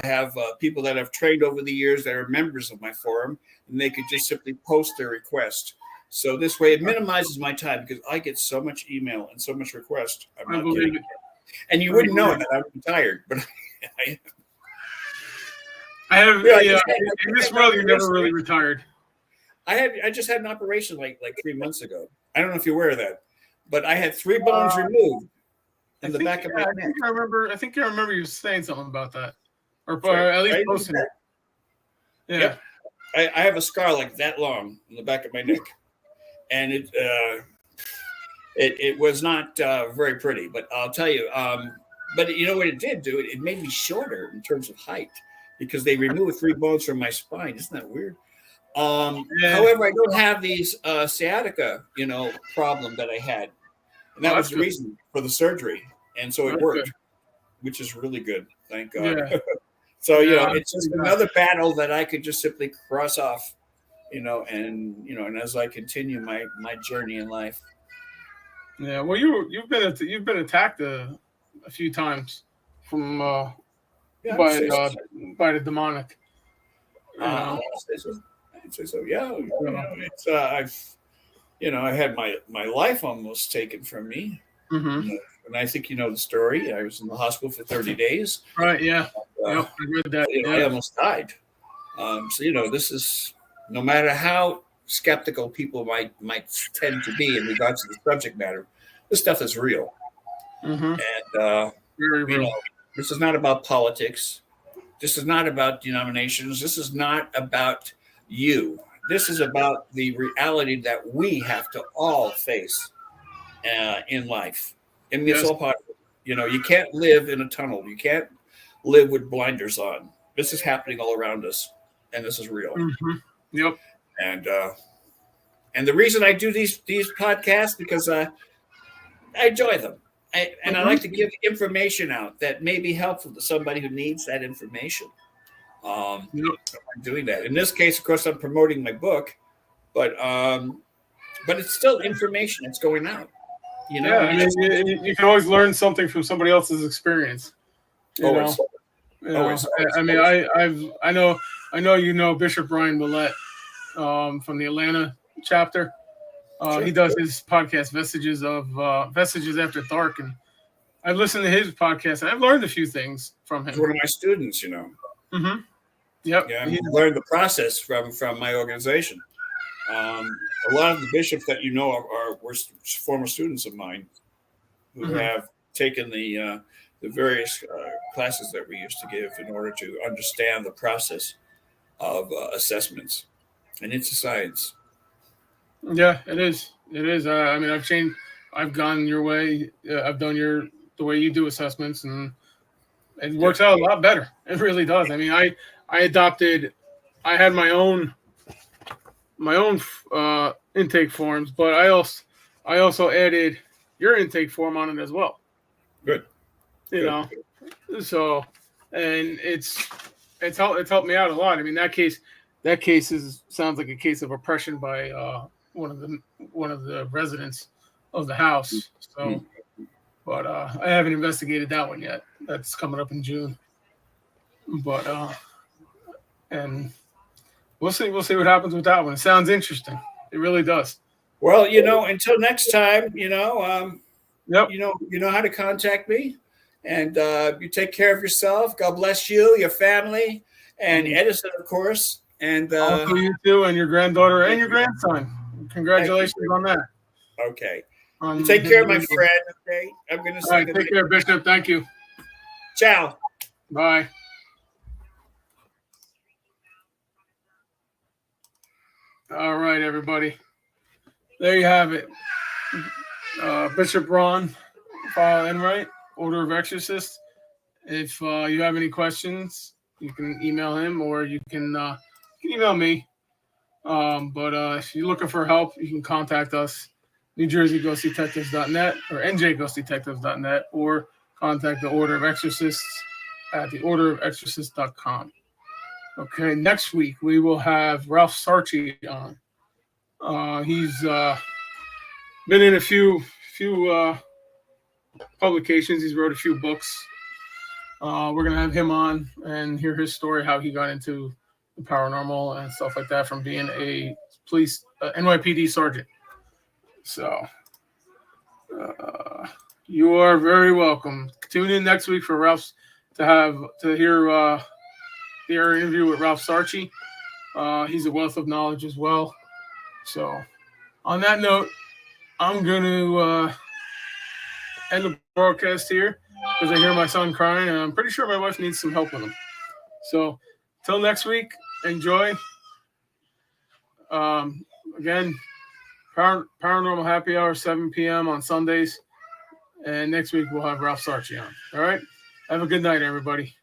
I have people that I've trained over the years that are members of my forum, and they could just simply post their request. So this way, it minimizes my time, because I get so much email and so much request. I'm not kidding. And you wouldn't know that I'm retired, but I have. In this world, you're never really retired. I just had an operation like 3 months ago. I don't know if you're aware of that, but I had 3 bones removed. In the back of my neck. I think I remember you saying something about that, or at least posting it. Yeah, I have a scar like that long in the back of my neck, and it was not very pretty. But I'll tell you, but you know what it did do? It made me shorter in terms of height, because they removed 3 bones from my spine. Isn't that weird? However, I don't have these sciatica, problem that I had. And that was the reason for the surgery. And so it worked, which is really good. Thank God. Yeah. So, it's just another battle that I could just simply cross off, and as I continue my journey in life. Yeah. Well, you've been attacked a few times from by the demonic. I'd say, so yeah, it's I had my life almost taken from me. Mm-hmm. And I think you know the story. I was in the hospital for 30 days. Right, yeah. Yep, I read that. I almost died. So this is, no matter how skeptical people might tend to be in regards to the subject matter, this stuff is real. Mm-hmm. And Very real. this is not about politics. This is not about denominations. This is not about you. This is about the reality that we have to all face in life. And it's all part of it. You can't live in a tunnel. You can't live with blinders on. This is happening all around us, and this is real. Mm-hmm. Yep. And the reason I do these podcasts, because I enjoy them. I like to give information out that may be helpful to somebody who needs that information. I'm doing that. In this case, of course, I'm promoting my book, but it's still information that's going out. You can always learn something from somebody else's experience. Always. I mean, I know Bishop Ryan Millette from the Atlanta chapter. Sure. He does his podcast, Vestiges After Dark, and I've listened to his podcast, and I've learned a few things from him. He's one of my students, Mm-hmm. Yep. Yeah, I learned the process from my organization. A lot of the bishops that were former students of mine who have taken the various classes that we used to give in order to understand the process of assessments. And it's a science. Yeah, it is. It is. I mean, I've gone your way. I've done the way you do assessments, and it works out a lot better. It really does. I mean, I had my own intake forms, but I also added your intake form on it as well. Good. So, and it's helped me out a lot. I mean, that case sounds like a case of oppression by one of the residents of the house. So, but I haven't investigated that one yet. That's coming up in June. But and we'll see what happens with that one. It sounds interesting. It really does. Well, until next time, you know how to contact me, and you take care of yourself. God bless you, your family, and Edison, of course. And also you too, and your granddaughter and your grandson. Congratulations on that. Okay. Take care, my friend. Okay. I'm going to say take care, Bishop. Thank you. Ciao. Bye. All right, everybody. There you have it. Bishop Ron, Feyl Enright, Order of Exorcists. If you have any questions, you can email him, or you can email me. But if you're looking for help, you can contact us, NewJerseyGhostDetectives.net or NJGhostDetectives.net, or contact the Order of Exorcists at theorderofexorcists.com. Okay, next week we will have Ralph Sarchi on. He's been in a few publications. He's wrote a few books. We're gonna have him on and hear his story, how he got into the paranormal and stuff like that from being a police NYPD sergeant. So you are very welcome. Tune in next week for Ralph's to hear the interview with Ralph Sarchi. He's a wealth of knowledge as well. So on that note, I'm going to end the broadcast here because I hear my son crying, and I'm pretty sure my wife needs some help with him. So till next week, enjoy. Again, Paranormal Happy Hour, 7 p.m. on Sundays. And next week we'll have Ralph Sarchi on. All right? Have a good night, everybody.